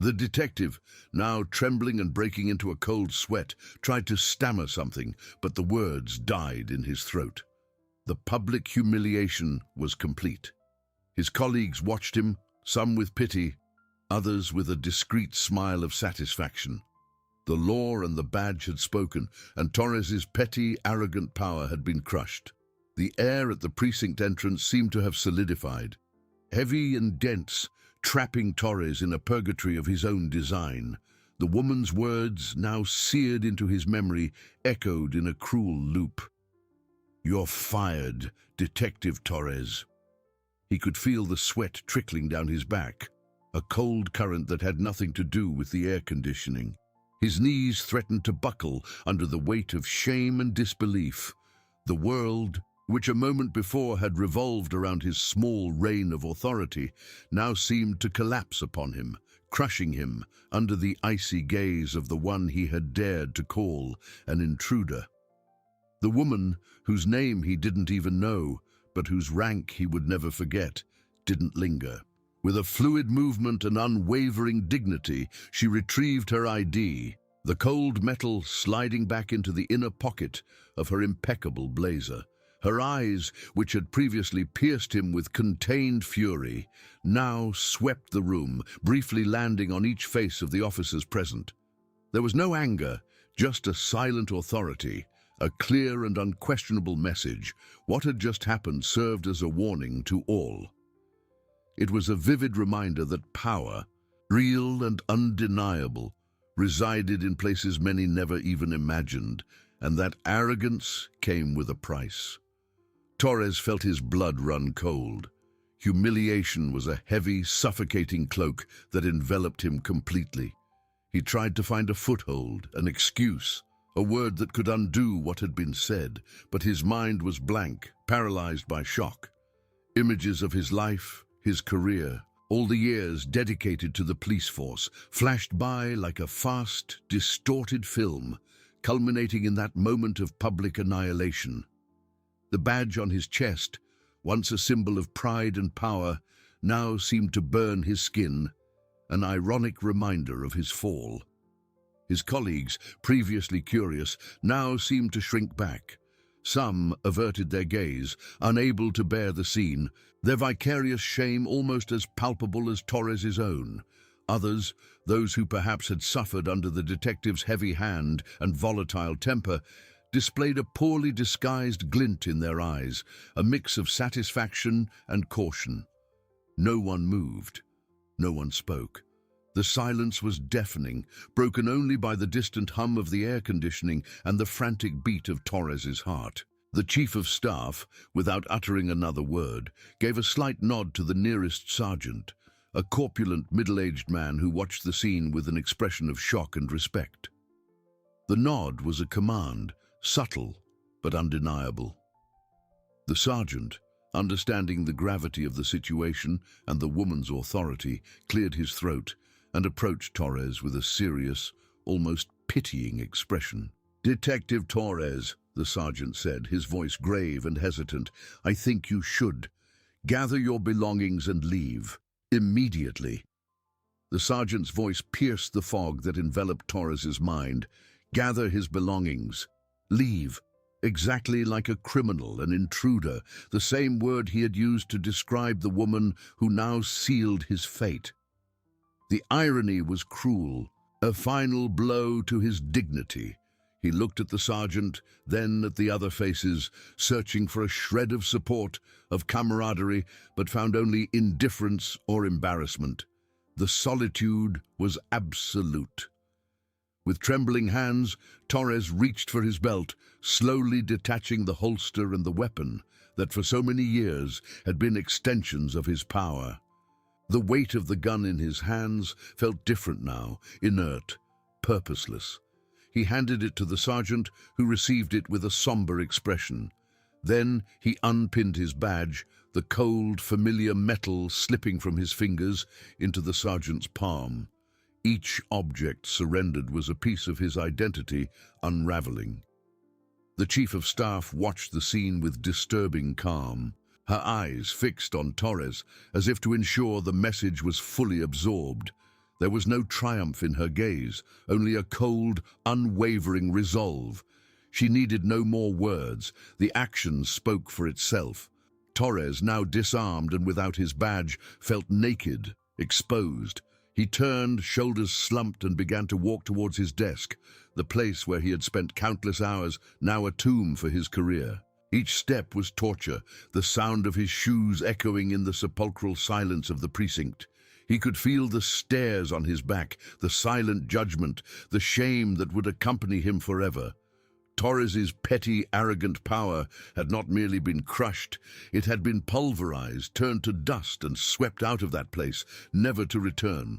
The detective, now trembling and breaking into a cold sweat, tried to stammer something, but the words died in his throat. The public humiliation was complete. His colleagues watched him, some with pity, others with a discreet smile of satisfaction. The law and the badge had spoken, and Torres's petty, arrogant power had been crushed. The air at the precinct entrance seemed to have solidified, heavy and dense, trapping Torres in a purgatory of his own design. The woman's words, now seared into his memory, echoed in a cruel loop. "You're fired, Detective Torres." He could feel the sweat trickling down his back, a cold current that had nothing to do with the air conditioning. His knees threatened to buckle under the weight of shame and disbelief. The world, which a moment before had revolved around his small reign of authority, now seemed to collapse upon him, crushing him under the icy gaze of the one he had dared to call an intruder. The woman, whose name he didn't even know, but whose rank he would never forget, didn't linger. With a fluid movement and unwavering dignity, she retrieved her ID, the cold metal sliding back into the inner pocket of her impeccable blazer. Her eyes, which had previously pierced him with contained fury, now swept the room, briefly landing on each face of the officers present. There was no anger, just a silent authority, a clear and unquestionable message. What had just happened served as a warning to all. It was a vivid reminder that power, real and undeniable, resided in places many never even imagined, and that arrogance came with a price. Torres felt his blood run cold. Humiliation was a heavy, suffocating cloak that enveloped him completely. He tried to find a foothold, an excuse, a word that could undo what had been said, but his mind was blank, paralyzed by shock. Images of his life, his career, all the years dedicated to the police force, flashed by like a fast, distorted film, culminating in that moment of public annihilation. The badge on his chest, once a symbol of pride and power, now seemed to burn his skin, an ironic reminder of his fall. His colleagues, previously curious, now seemed to shrink back. Some averted their gaze, unable to bear the scene, their vicarious shame almost as palpable as Torres's own. Others, those who perhaps had suffered under the detective's heavy hand and volatile temper, displayed a poorly disguised glint in their eyes, a mix of satisfaction and caution. No one moved. No one spoke. The silence was deafening, broken only by the distant hum of the air conditioning and the frantic beat of Torres's heart. The chief of staff, without uttering another word, gave a slight nod to the nearest sergeant, a corpulent, middle-aged man who watched the scene with an expression of shock and respect. The nod was a command, subtle but undeniable. The sergeant, understanding the gravity of the situation and the woman's authority, cleared his throat and approached Torres with a serious, almost pitying expression. "Detective Torres," the sergeant said, his voice grave and hesitant, "I think you should. Gather your belongings and leave. Immediately." The sergeant's voice pierced the fog that enveloped Torres's mind. Gather his belongings. Leave. Exactly like a criminal, an intruder, the same word he had used to describe the woman who now sealed his fate. The irony was cruel, a final blow to his dignity. He looked at the sergeant, then at the other faces, searching for a shred of support, of camaraderie, but found only indifference or embarrassment. The solitude was absolute. With trembling hands, Torres reached for his belt, slowly detaching the holster and the weapon that for so many years had been extensions of his power. The weight of the gun in his hands felt different now, inert, purposeless. He handed it to the sergeant, who received it with a somber expression. Then he unpinned his badge, the cold, familiar metal slipping from his fingers into the sergeant's palm. Each object surrendered was a piece of his identity unraveling. The chief of staff watched the scene with disturbing calm, her eyes fixed on Torres, as if to ensure the message was fully absorbed. There was no triumph in her gaze, only a cold, unwavering resolve. She needed no more words. The action spoke for itself. Torres, now disarmed and without his badge, felt naked, exposed. He turned, shoulders slumped, and began to walk towards his desk, the place where he had spent countless hours, now a tomb for his career. Each step was torture, the sound of his shoes echoing in the sepulchral silence of the precinct. He could feel the stares on his back, the silent judgment, the shame that would accompany him forever. Torres's petty, arrogant power had not merely been crushed, it had been pulverized, turned to dust and swept out of that place, never to return.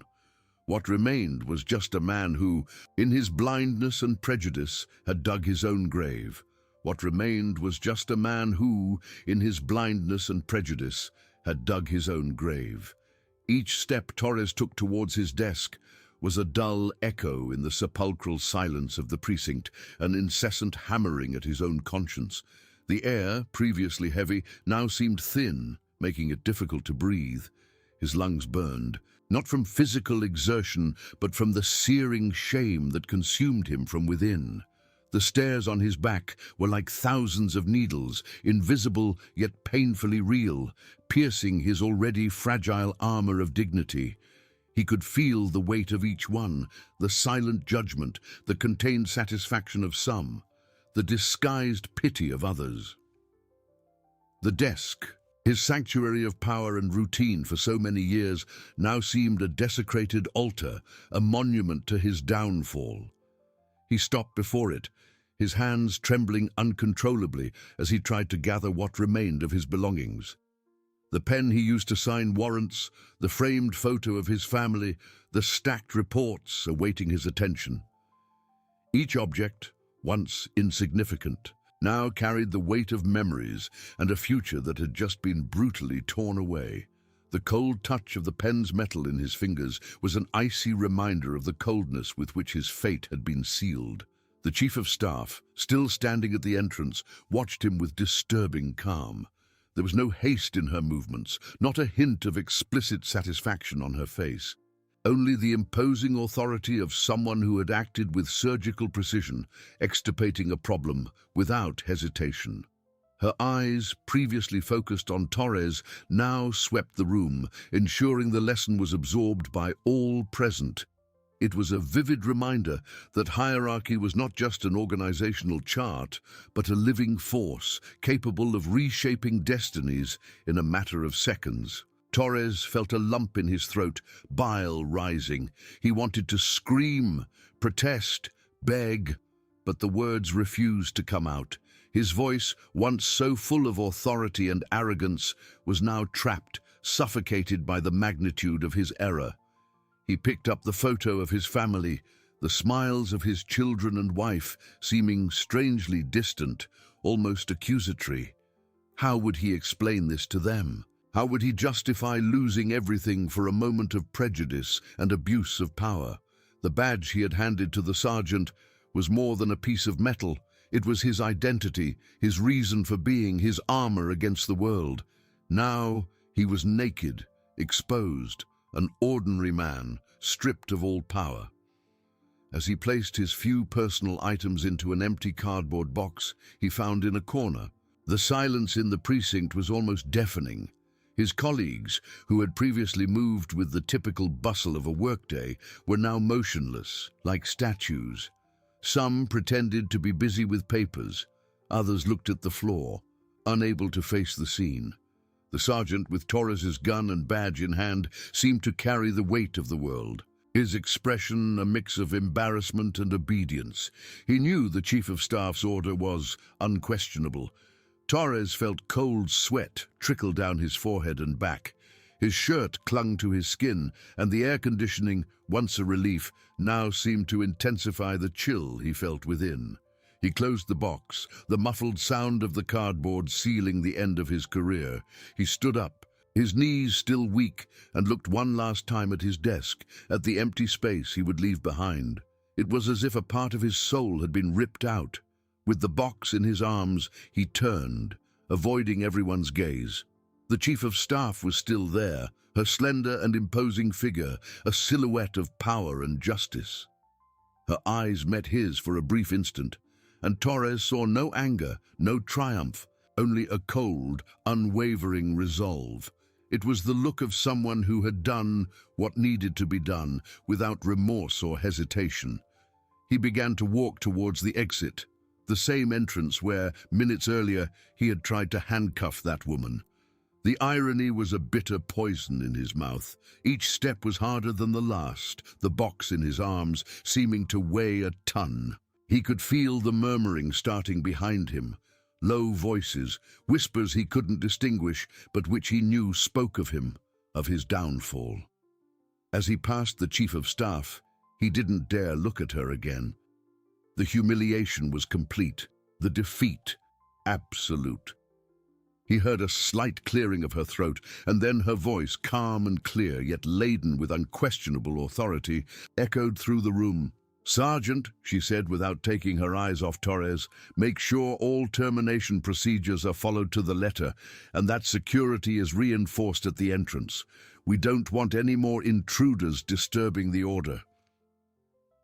What remained was just a man who, in his blindness and prejudice, had dug his own grave. What remained was just a man who, in his blindness and prejudice, had dug his own grave. Each step Torres took towards his desk was a dull echo in the sepulchral silence of the precinct, an incessant hammering at his own conscience. The air, previously heavy, now seemed thin, making it difficult to breathe. His lungs burned, not from physical exertion, but from the searing shame that consumed him from within. The stairs on his back were like thousands of needles, invisible yet painfully real, piercing his already fragile armor of dignity. He could feel the weight of each one, the silent judgment, the contained satisfaction of some, the disguised pity of others. The desk, his sanctuary of power and routine for so many years, now seemed a desecrated altar, a monument to his downfall. He stopped before it, his hands trembling uncontrollably as he tried to gather what remained of his belongings. The pen he used to sign warrants, the framed photo of his family, the stacked reports awaiting his attention. Each object, once insignificant, now carried the weight of memories and a future that had just been brutally torn away. The cold touch of the pen's metal in his fingers was an icy reminder of the coldness with which his fate had been sealed. The chief of staff, still standing at the entrance, watched him with disturbing calm. There was no haste in her movements, not a hint of explicit satisfaction on her face. Only the imposing authority of someone who had acted with surgical precision, extirpating a problem without hesitation. Her eyes, previously focused on Torres, now swept the room, ensuring the lesson was absorbed by all present. It was a vivid reminder that hierarchy was not just an organizational chart, but a living force capable of reshaping destinies in a matter of seconds. Torres felt a lump in his throat, bile rising. He wanted to scream, protest, beg, but the words refused to come out. His voice, once so full of authority and arrogance, was now trapped, suffocated by the magnitude of his error. He picked up the photo of his family, the smiles of his children and wife seeming strangely distant, almost accusatory. How would he explain this to them? How would he justify losing everything for a moment of prejudice and abuse of power? The badge he had handed to the sergeant was more than a piece of metal. It was his identity, his reason for being, his armor against the world. Now he was naked, exposed, an ordinary man, stripped of all power. As he placed his few personal items into an empty cardboard box he found in a corner, the silence in the precinct was almost deafening. His colleagues, who had previously moved with the typical bustle of a workday, were now motionless, like statues. Some pretended to be busy with papers, others looked at the floor, unable to face the scene. The sergeant, with Torres's gun and badge in hand, seemed to carry the weight of the world. His expression a mix of embarrassment and obedience. He knew the chief of staff's order was unquestionable. Torres felt cold sweat trickle down his forehead and back. His shirt clung to his skin, and the air conditioning, once a relief, now seemed to intensify the chill he felt within. He closed the box, the muffled sound of the cardboard sealing the end of his career. He stood up, his knees still weak, and looked one last time at his desk, at the empty space he would leave behind. It was as if a part of his soul had been ripped out. With the box in his arms, he turned, avoiding everyone's gaze. The chief of staff was still there, her slender and imposing figure a silhouette of power and justice. Her eyes met his for a brief instant, and Torres saw no anger, no triumph, only a cold, unwavering resolve. It was the look of someone who had done what needed to be done without remorse or hesitation. He began to walk towards the exit, the same entrance where, minutes earlier, he had tried to handcuff that woman. The irony was a bitter poison in his mouth. Each step was harder than the last, the box in his arms seeming to weigh a ton. He could feel the murmuring starting behind him, low voices, whispers he couldn't distinguish, but which he knew spoke of him, of his downfall. As he passed the chief of staff, he didn't dare look at her again. The humiliation was complete, the defeat absolute. He heard a slight clearing of her throat, and then her voice, calm and clear, yet laden with unquestionable authority, echoed through the room. "Sergeant," she said without taking her eyes off Torres, "make sure all termination procedures are followed to the letter, and that security is reinforced at the entrance. We don't want any more intruders disturbing the order."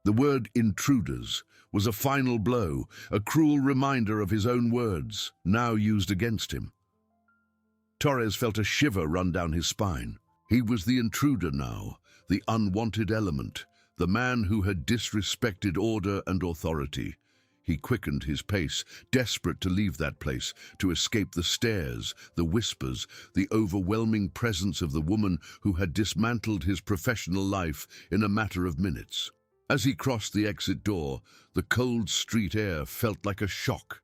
The word intruders was a final blow, a cruel reminder of his own words, now used against him. Torres felt a shiver run down his spine. He was the intruder now, the unwanted element, the man who had disrespected order and authority. He quickened his pace, desperate to leave that place, to escape the stares, the whispers, the overwhelming presence of the woman who had dismantled his professional life in a matter of minutes. As he crossed the exit door, the cold street air felt like a shock,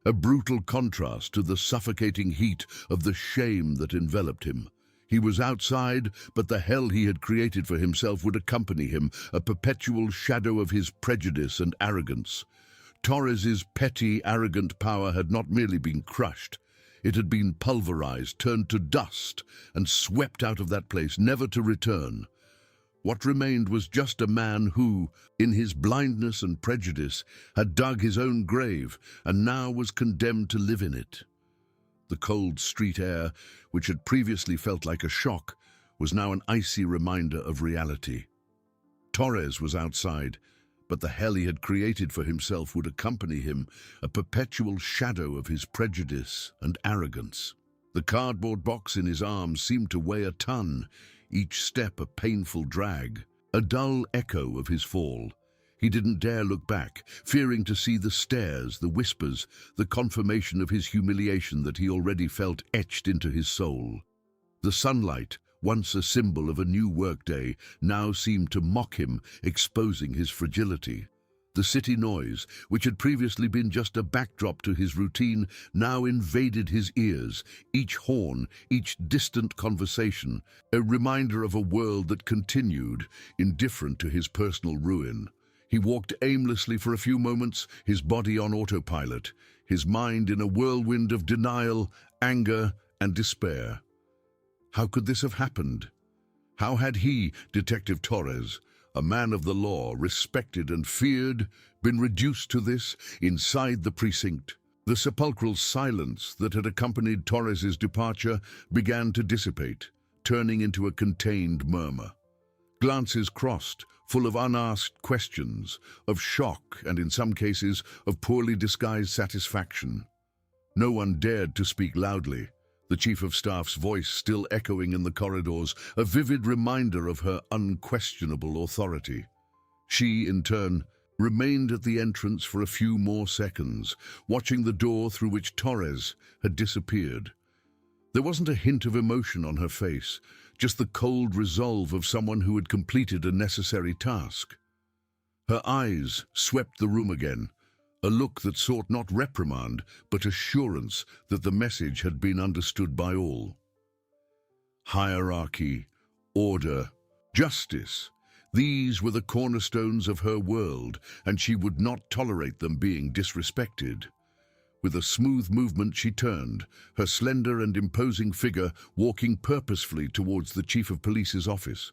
a brutal contrast to the suffocating heat of the shame that enveloped him. He was outside, but the hell he had created for himself would accompany him, a perpetual shadow of his prejudice and arrogance. Torres's petty, arrogant power had not merely been crushed. It had been pulverized, turned to dust, and swept out of that place, never to return. What remained was just a man who, in his blindness and prejudice, had dug his own grave and now was condemned to live in it. The cold street air, which had previously felt like a shock, was now an icy reminder of reality. Torres was outside, but the hell he had created for himself would accompany him, a perpetual shadow of his prejudice and arrogance. The cardboard box in his arms seemed to weigh a ton, each step a painful drag, a dull echo of his fall. He didn't dare look back, fearing to see the stares, the whispers, the confirmation of his humiliation that he already felt etched into his soul. The sunlight, once a symbol of a new workday, now seemed to mock him, exposing his fragility. The city noise, which had previously been just a backdrop to his routine, now invaded his ears, each horn, each distant conversation, a reminder of a world that continued, indifferent to his personal ruin. He walked aimlessly for a few moments, his body on autopilot, his mind in a whirlwind of denial, anger, and despair. How could this have happened? How had he, Detective Torres, a man of the law, respected and feared, been reduced to this inside the precinct? The sepulchral silence that had accompanied Torres's departure began to dissipate, turning into a contained murmur. Glances crossed, full of unasked questions, of shock and, in some cases, of poorly disguised satisfaction. No one dared to speak loudly, the chief of staff's voice still echoing in the corridors, a vivid reminder of her unquestionable authority. She, in turn, remained at the entrance for a few more seconds, watching the door through which Torres had disappeared. There wasn't a hint of emotion on her face, just the cold resolve of someone who had completed a necessary task. Her eyes swept the room again, a look that sought not reprimand, but assurance that the message had been understood by all. Hierarchy, order, justice, these were the cornerstones of her world, and she would not tolerate them being disrespected. With a smooth movement she turned, her slender and imposing figure walking purposefully towards the chief of police's office.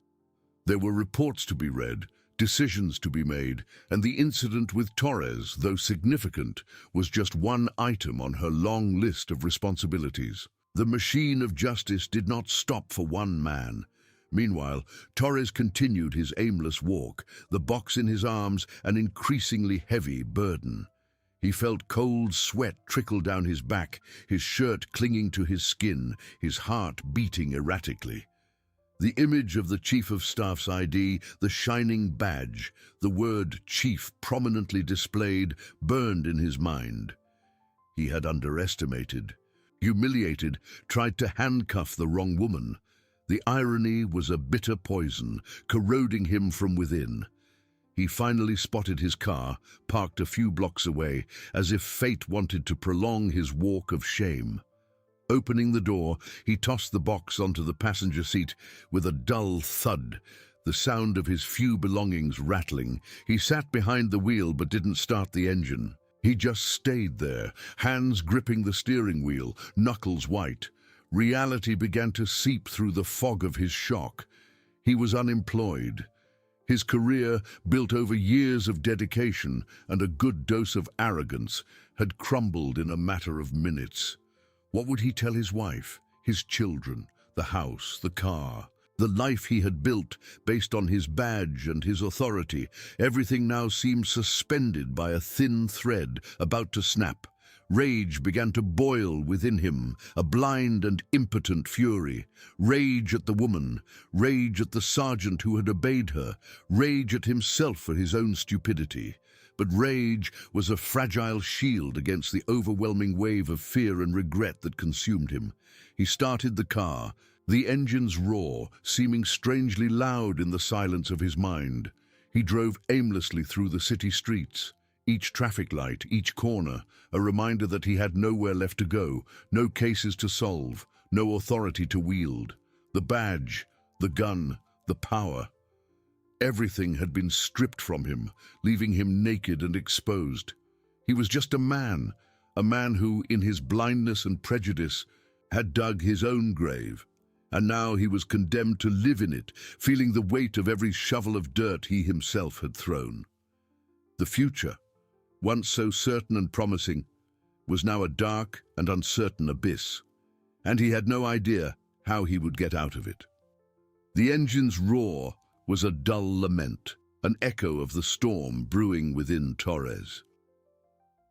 There were reports to be read, decisions to be made, and the incident with Torres, though significant, was just one item on her long list of responsibilities. The machine of justice did not stop for one man. Meanwhile, Torres continued his aimless walk, the box in his arms an increasingly heavy burden. He felt cold sweat trickle down his back, his shirt clinging to his skin, his heart beating erratically. The image of the Chief of Staff's ID, the shining badge, the word Chief prominently displayed, burned in his mind. He had underestimated, humiliated, tried to handcuff the wrong woman. The irony was a bitter poison, corroding him from within. He finally spotted his car, parked a few blocks away, as if fate wanted to prolong his walk of shame. Opening the door, he tossed the box onto the passenger seat with a dull thud, the sound of his few belongings rattling. He sat behind the wheel but didn't start the engine. He just stayed there, hands gripping the steering wheel, knuckles white. Reality began to seep through the fog of his shock. He was unemployed. His career, built over years of dedication and a good dose of arrogance, had crumbled in a matter of minutes. What would he tell his wife, his children, the house, the car? The life he had built based on his badge and his authority, everything now seemed suspended by a thin thread about to snap. Rage began to boil within him, a blind and impotent fury. Rage at the woman, rage at the sergeant who had obeyed her, rage at himself for his own stupidity. But rage was a fragile shield against the overwhelming wave of fear and regret that consumed him. He started the car, the engine's roar seeming strangely loud in the silence of his mind. He drove aimlessly through the city streets. Each traffic light, each corner, a reminder that he had nowhere left to go, no cases to solve, no authority to wield. The badge, the gun, the power. Everything had been stripped from him, leaving him naked and exposed. He was just a man who, in his blindness and prejudice, had dug his own grave. And now he was condemned to live in it, feeling the weight of every shovel of dirt he himself had thrown. The future, once so certain and promising, was now a dark and uncertain abyss, and he had no idea how he would get out of it. The engine's roar was a dull lament, an echo of the storm brewing within Torres.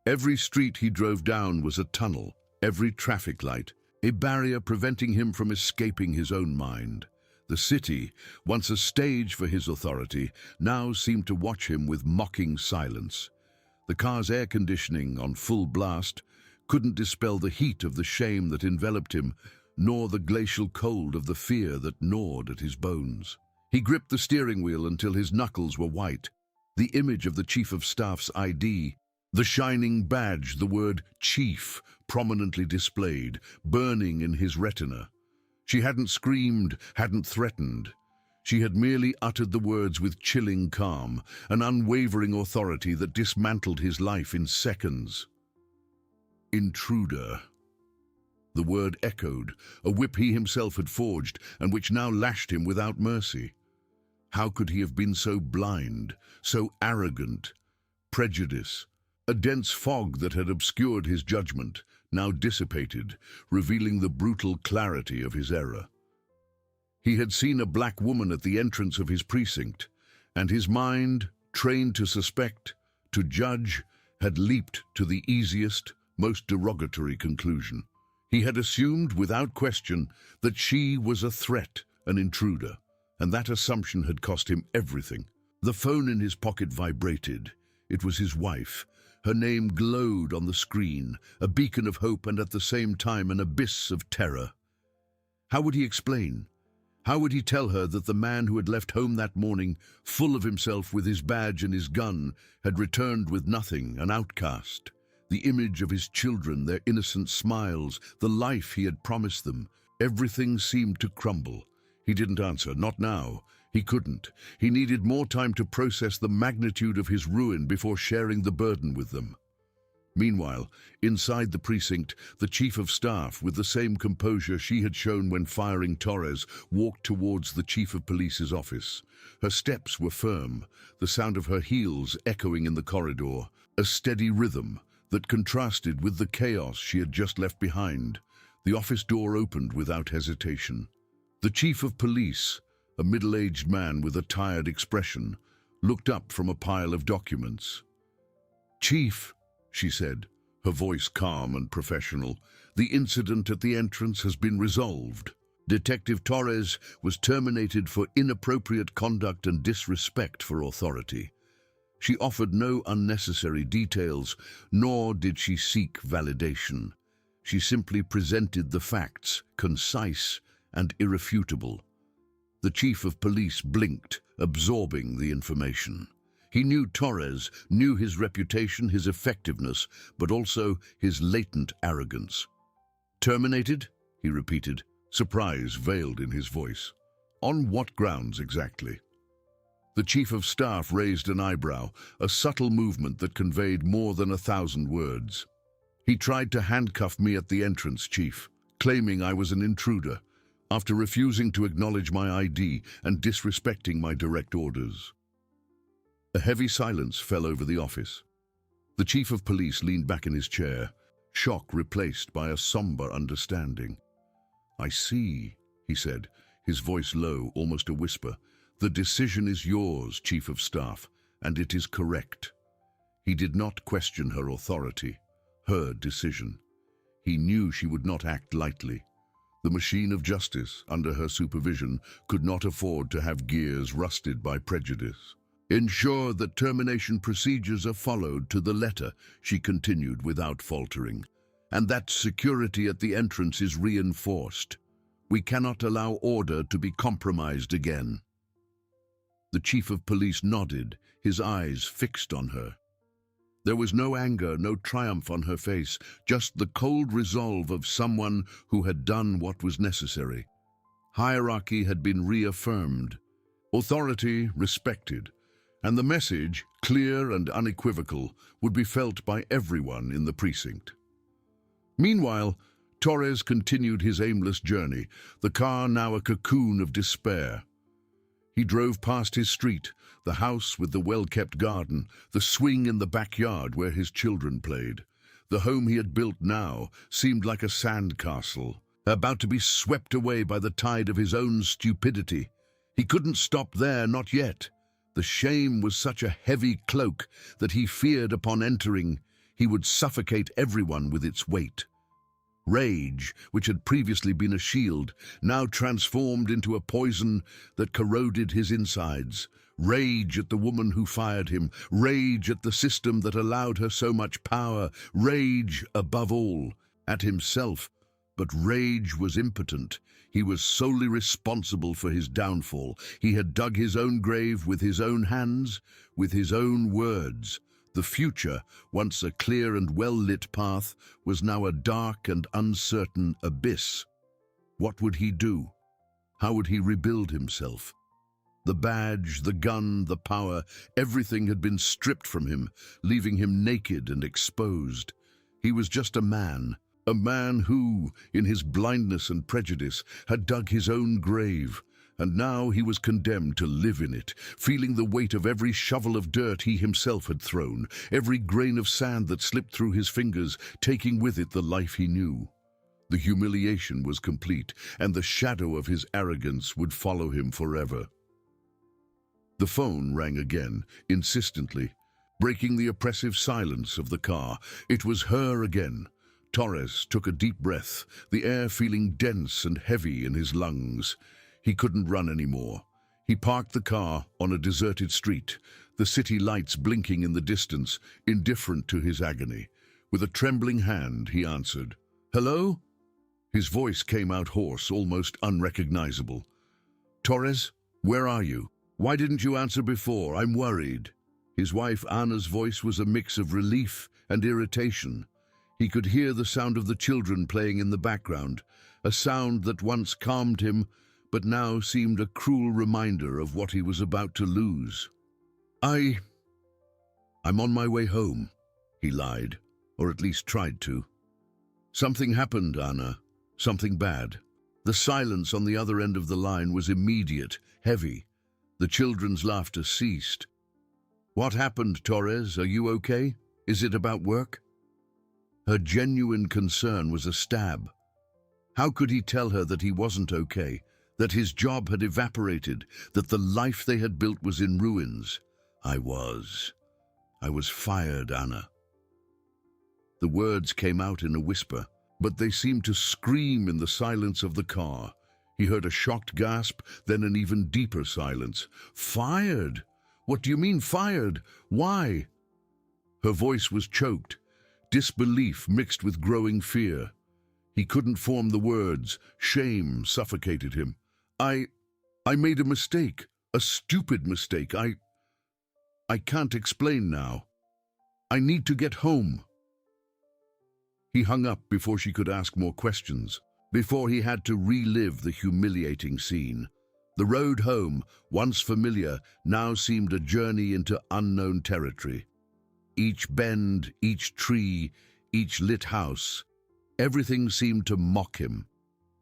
Every street he drove down was a tunnel, every traffic light, a barrier preventing him from escaping his own mind. The city, once a stage for his authority, now seemed to watch him with mocking silence. The car's air conditioning, on full blast, couldn't dispel the heat of the shame that enveloped him, nor the glacial cold of the fear that gnawed at his bones. He gripped the steering wheel until his knuckles were white. The image of the Chief of Staff's ID, the shining badge, the word Chief, prominently displayed, burning in his retina. She hadn't screamed, hadn't threatened. She had merely uttered the words with chilling calm, an unwavering authority that dismantled his life in seconds. Intruder. The word echoed, a whip he himself had forged, and which now lashed him without mercy. How could he have been so blind, so arrogant? Prejudice, a dense fog that had obscured his judgment, now dissipated, revealing the brutal clarity of his error. He had seen a black woman at the entrance of his precinct, and his mind, trained to suspect, to judge, had leaped to the easiest, most derogatory conclusion. He had assumed without question that she was a threat, an intruder, and that assumption had cost him everything. The phone in his pocket vibrated. It was his wife. Her name glowed on the screen, a beacon of hope and at the same time an abyss of terror. How would he explain? How would he tell her that the man who had left home that morning, full of himself with his badge and his gun, had returned with nothing, an outcast? The image of his children, their innocent smiles, the life he had promised them, everything seemed to crumble. He didn't answer, not now. He couldn't. He needed more time to process the magnitude of his ruin before sharing the burden with them. Meanwhile, inside the precinct, the Chief of Staff, with the same composure she had shown when firing Torres, walked towards the Chief of Police's office. Her steps were firm, the sound of her heels echoing in the corridor, a steady rhythm that contrasted with the chaos she had just left behind. The office door opened without hesitation. The Chief of Police, a middle-aged man with a tired expression, looked up from a pile of documents. "Chief," she said, her voice calm and professional, "the incident at the entrance has been resolved. Detective Torres was terminated for inappropriate conduct and disrespect for authority." She offered no unnecessary details, nor did she seek validation. She simply presented the facts, concise and irrefutable. The chief of police blinked, absorbing the information. He knew Torres, knew his reputation, his effectiveness, but also his latent arrogance. "Terminated?" he repeated, surprise veiled in his voice. "On what grounds exactly?" The chief of staff raised an eyebrow, a subtle movement that conveyed more than 1,000 words. "He tried to handcuff me at the entrance, Chief, claiming I was an intruder, after refusing to acknowledge my ID and disrespecting my direct orders." A heavy silence fell over the office. The chief of police leaned back in his chair, shock replaced by a somber understanding. "I see," he said, his voice low, almost a whisper. "The decision is yours, Chief of Staff, and it is correct." He did not question her authority, her decision. He knew she would not act lightly. The machine of justice, under her supervision, could not afford to have gears rusted by prejudice. "Ensure that termination procedures are followed to the letter," she continued without faltering, "and that security at the entrance is reinforced. We cannot allow order to be compromised again." The chief of police nodded, his eyes fixed on her. There was no anger, no triumph on her face, just the cold resolve of someone who had done what was necessary. Hierarchy had been reaffirmed, authority respected, and the message, clear and unequivocal, would be felt by everyone in the precinct. Meanwhile, Torres continued his aimless journey, the car now a cocoon of despair. He drove past his street, the house with the well-kept garden, the swing in the backyard where his children played. The home he had built now seemed like a sandcastle, about to be swept away by the tide of his own stupidity. He couldn't stop there, not yet. The shame was such a heavy cloak that he feared upon entering he would suffocate everyone with its weight. Rage, which had previously been a shield, now transformed into a poison that corroded his insides. Rage at the woman who fired him, rage at the system that allowed her so much power, rage, above all, at himself. But rage was impotent. He was solely responsible for his downfall. He had dug his own grave with his own hands, with his own words. The future, once a clear and well-lit path, was now a dark and uncertain abyss. What would he do? How would he rebuild himself? The badge, the gun, the power, everything had been stripped from him, leaving him naked and exposed. He was just a man who, in his blindness and prejudice, had dug his own grave. And now he was condemned to live in it, feeling the weight of every shovel of dirt he himself had thrown, every grain of sand that slipped through his fingers, taking with it the life he knew. The humiliation was complete, and the shadow of his arrogance would follow him forever. The phone rang again, insistently, breaking the oppressive silence of the car. It was her again. Torres took a deep breath, the air feeling dense and heavy in his lungs. He couldn't run anymore. He parked the car on a deserted street, the city lights blinking in the distance, indifferent to his agony. With a trembling hand, he answered, "Hello?" His voice came out hoarse, almost unrecognizable. "Torres, where are you? Why didn't you answer before? I'm worried." His wife Anna's voice was a mix of relief and irritation. He could hear the sound of the children playing in the background, a sound that once calmed him, but now seemed a cruel reminder of what he was about to lose. I'm on my way home," he lied, or at least tried to. "Something happened, Anna. Something bad." The silence on the other end of the line was immediate, heavy. The children's laughter ceased. "What happened, Torres? Are you okay? Is it about work?" Her genuine concern was a stab. How could he tell her that he wasn't okay, that his job had evaporated, that the life they had built was in ruins. I was fired, Anna. The words came out in a whisper, but they seemed to scream in the silence of the car. He heard a shocked gasp, then an even deeper silence. Fired? What do you mean fired? Why? Her voice was choked, disbelief mixed with growing fear. He couldn't form the words. Shame suffocated him. I made a mistake, a stupid mistake. I can't explain now. I need to get home. He hung up before she could ask more questions, before he had to relive the humiliating scene. The road home, once familiar, now seemed a journey into unknown territory. Each bend, each tree, each lit house, everything seemed to mock him.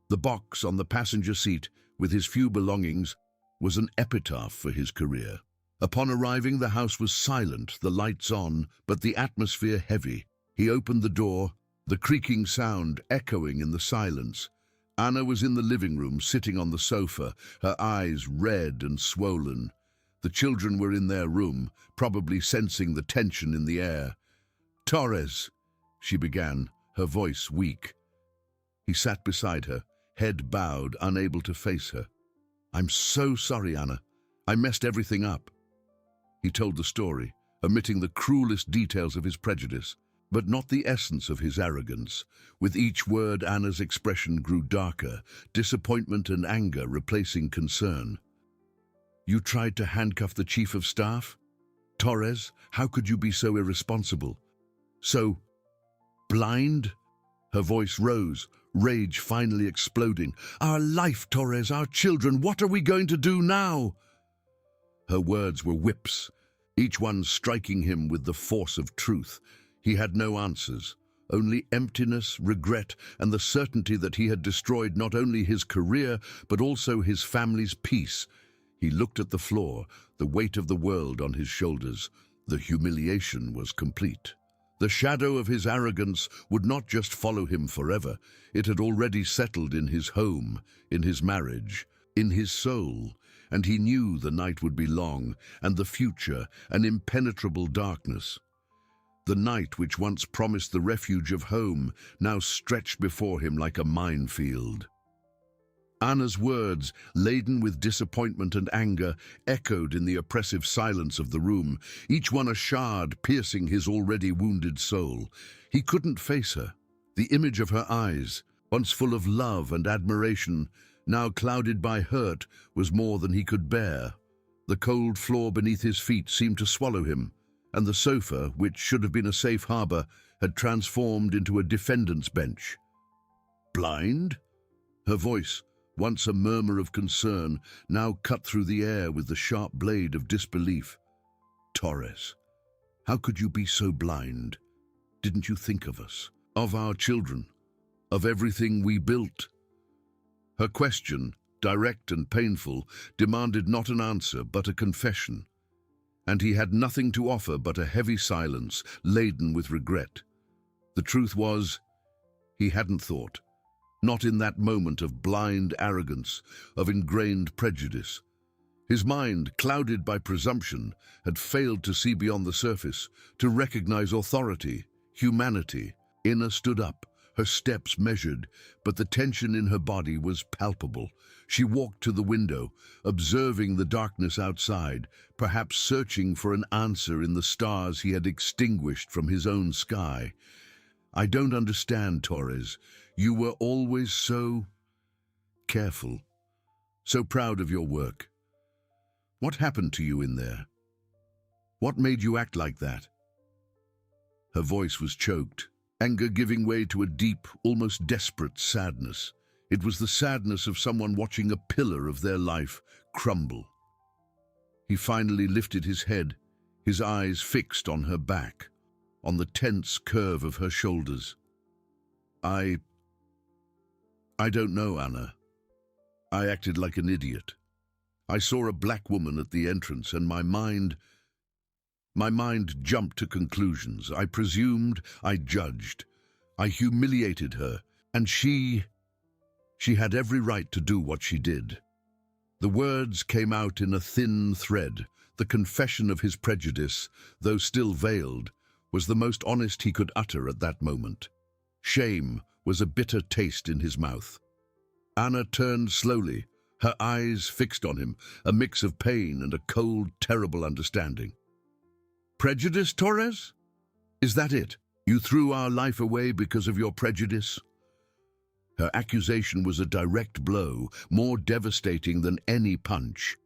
The box on the passenger seat, with his few belongings, was an epitaph for his career. Upon arriving, the house was silent, the lights on, but the atmosphere heavy. He opened the door, the creaking sound echoing in the silence. Anna was in the living room, sitting on the sofa, her eyes red and swollen. The children were in their room, probably sensing the tension in the air. "Torres," she began, her voice weak. He sat beside her, head bowed, unable to face her. "I'm so sorry, Anna. I messed everything up." He told the story, omitting the cruelest details of his prejudice, but not the essence of his arrogance. With each word, Anna's expression grew darker, disappointment and anger replacing concern. "You tried to handcuff the chief of staff? Torres, how could you be so irresponsible? So blind?" Her voice rose, rage finally exploding. "Our life, Torres, our children, what are we going to do now?" Her words were whips, each one striking him with the force of truth. He had no answers, only emptiness, regret, and the certainty that he had destroyed not only his career, but also his family's peace. He looked at the floor, the weight of the world on his shoulders. The humiliation was complete. The shadow of his arrogance would not just follow him forever. It had already settled in his home, in his marriage, in his soul, and he knew the night would be long, and the future an impenetrable darkness. The night which once promised the refuge of home now stretched before him like a minefield. Anna's words, laden with disappointment and anger, echoed in the oppressive silence of the room, each one a shard piercing his already wounded soul. He couldn't face her. The image of her eyes, once full of love and admiration, now clouded by hurt, was more than he could bear. The cold floor beneath his feet seemed to swallow him, and the sofa, which should have been a safe harbor, had transformed into a defendant's bench. "Blind?" Her voice, once a murmur of concern, now cut through the air with the sharp blade of disbelief. "Torres, how could you be so blind? Didn't you think of us, of our children, of everything we built?" Her question, direct and painful, demanded not an answer but a confession. And he had nothing to offer but a heavy silence, laden with regret. The truth was, he hadn't thought. Not in that moment of blind arrogance, of ingrained prejudice. His mind, clouded by presumption, had failed to see beyond the surface, to recognize authority, humanity. Inna stood up, her steps measured, but the tension in her body was palpable. She walked to the window, observing the darkness outside, perhaps searching for an answer in the stars he had extinguished from his own sky. "I don't understand, Torres. You were always so careful, so proud of your work. What happened to you in there? What made you act like that?" Her voice was choked, anger giving way to a deep, almost desperate sadness. It was the sadness of someone watching a pillar of their life crumble. He finally lifted his head, his eyes fixed on her back, on the tense curve of her shoulders. I don't know, Anna. I acted like an idiot. I saw a black woman at the entrance and my mind jumped to conclusions. I presumed, I judged. I humiliated her, and she had every right to do what she did. The words came out in a thin thread. The confession of his prejudice, though still veiled, was the most honest he could utter at that moment. Shame was a bitter taste in his mouth. Anna turned slowly, her eyes fixed on him, a mix of pain and a cold, terrible understanding. Prejudice, Torres? Is that it? You threw our life away because of your prejudice? Her accusation was a direct blow, more devastating than any punch.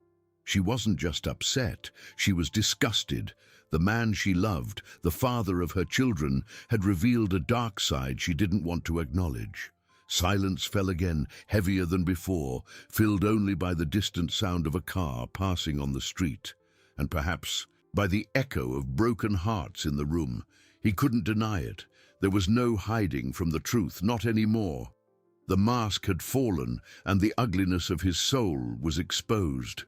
She wasn't just upset, she was disgusted. The man she loved, the father of her children, had revealed a dark side she didn't want to acknowledge. Silence fell again, heavier than before, filled only by the distant sound of a car passing on the street, and perhaps by the echo of broken hearts in the room. He couldn't deny it. There was no hiding from the truth, not anymore. The mask had fallen, and the ugliness of his soul was exposed.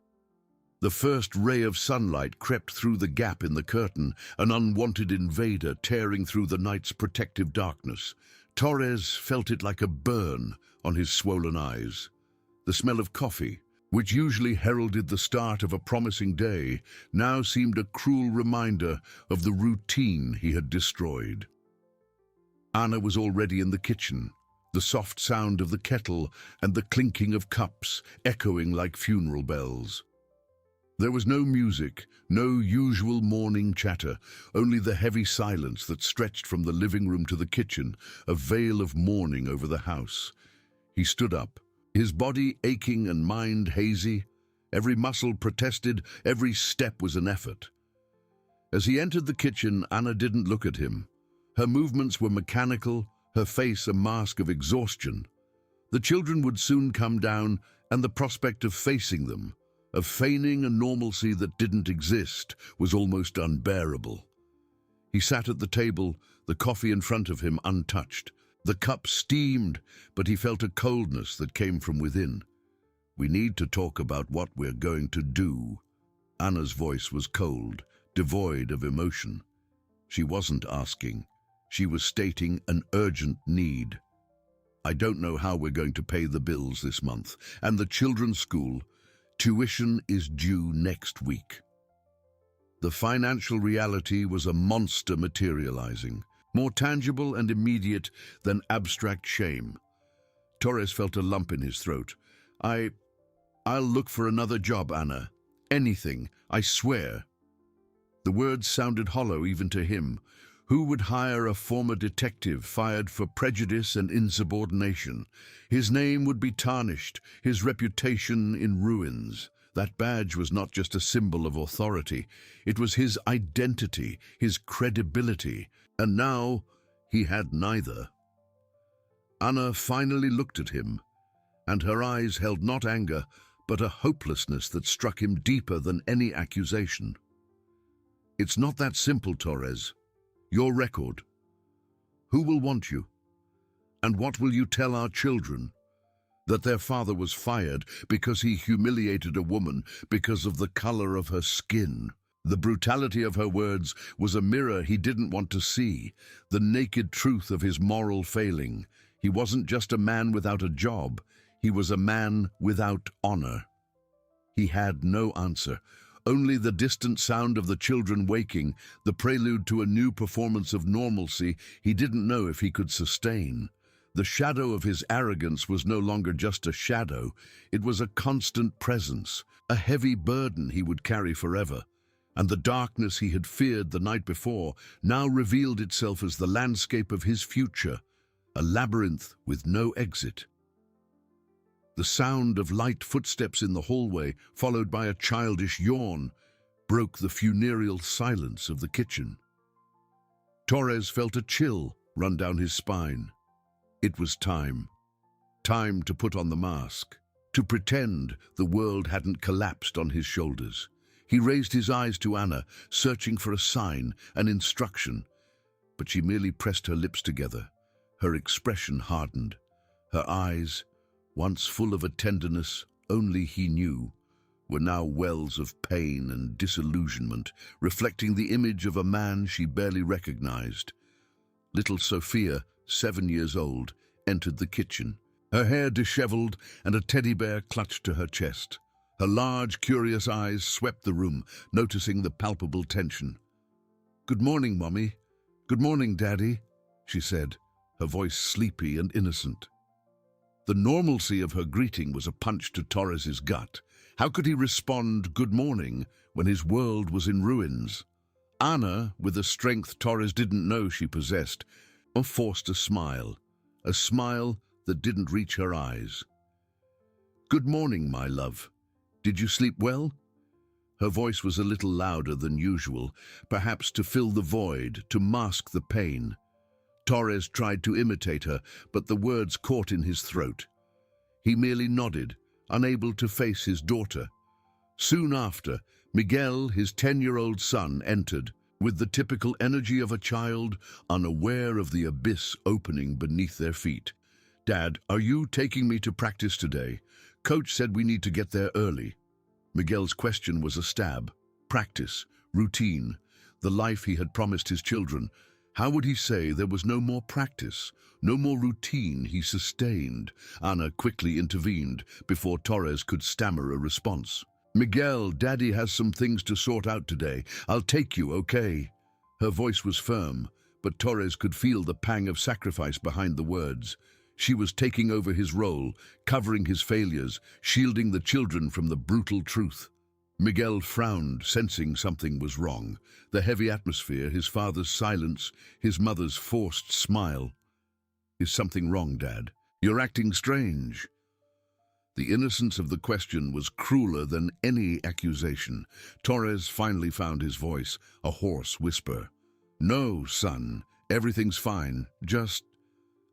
The first ray of sunlight crept through the gap in the curtain, an unwanted invader tearing through the night's protective darkness. Torres felt it like a burn on his swollen eyes. The smell of coffee, which usually heralded the start of a promising day, now seemed a cruel reminder of the routine he had destroyed. Anna was already in the kitchen, the soft sound of the kettle and the clinking of cups echoing like funeral bells. There was no music, no usual morning chatter, only the heavy silence that stretched from the living room to the kitchen, a veil of mourning over the house. He stood up, his body aching and mind hazy. Every muscle protested, every step was an effort. As he entered the kitchen, Anna didn't look at him. Her movements were mechanical, her face a mask of exhaustion. The children would soon come down, and the prospect of facing them, of feigning a normalcy that didn't exist, was almost unbearable. He sat at the table, the coffee in front of him untouched. The cup steamed, but he felt a coldness that came from within. "We need to talk about what we're going to do." Anna's voice was cold, devoid of emotion. She wasn't asking. She was stating an urgent need. "I don't know how we're going to pay the bills this month, and the children's school. Tuition is due next week." The financial reality was a monster materializing, more tangible and immediate than abstract shame. Torres felt a lump in his throat. I'll look for another job, Anna. Anything, I swear." The words sounded hollow even to him. Who would hire a former detective fired for prejudice and insubordination? His name would be tarnished, his reputation in ruins. That badge was not just a symbol of authority. It was his identity, his credibility. And now he had neither. Anna finally looked at him, and her eyes held not anger, but a hopelessness that struck him deeper than any accusation. "It's not that simple, Torres. Your record. Who will want you? And what will you tell our children? That their father was fired because he humiliated a woman because of the color of her skin." The brutality of her words was a mirror he didn't want to see, the naked truth of his moral failing. He wasn't just a man without a job, he was a man without honor. He had no answer. Only the distant sound of the children waking, the prelude to a new performance of normalcy he didn't know if he could sustain. The shadow of his arrogance was no longer just a shadow, it was a constant presence, a heavy burden he would carry forever. And the darkness he had feared the night before now revealed itself as the landscape of his future, a labyrinth with no exit. The sound of light footsteps in the hallway, followed by a childish yawn, broke the funereal silence of the kitchen. Torres felt a chill run down his spine. It was time. Time to put on the mask, to pretend the world hadn't collapsed on his shoulders. He raised his eyes to Anna, searching for a sign, an instruction, but she merely pressed her lips together. Her expression hardened. Her eyes, once full of a tenderness only he knew, were now wells of pain and disillusionment, reflecting the image of a man she barely recognized. Little Sophia, 7 years old, entered the kitchen, her hair disheveled and a teddy bear clutched to her chest. Her large, curious eyes swept the room, noticing the palpable tension. "Good morning, Mommy. Good morning, Daddy," she said, her voice sleepy and innocent. The normalcy of her greeting was a punch to Torres's gut. How could he respond "good morning" when his world was in ruins? Anna, with a strength Torres didn't know she possessed, forced a smile that didn't reach her eyes. "Good morning, my love. Did you sleep well?" Her voice was a little louder than usual, perhaps to fill the void, to mask the pain. Torres tried to imitate her, but the words caught in his throat. He merely nodded, unable to face his daughter. Soon after, Miguel, his 10-year-old son, entered, with the typical energy of a child, unaware of the abyss opening beneath their feet. "Dad, are you taking me to practice today? Coach said we need to get there early." Miguel's question was a stab. Practice, routine, the life he had promised his children. How would he say there was no more practice, no more routine he sustained? Anna quickly intervened before Torres could stammer a response. "Miguel, Daddy has some things to sort out today. I'll take you, okay?" Her voice was firm, but Torres could feel the pang of sacrifice behind the words. She was taking over his role, covering his failures, shielding the children from the brutal truth. Miguel frowned, sensing something was wrong. The heavy atmosphere, his father's silence, his mother's forced smile. "Is something wrong, Dad? You're acting strange." The innocence of the question was crueler than any accusation. Torres finally found his voice, a hoarse whisper. "No, son, everything's fine. Just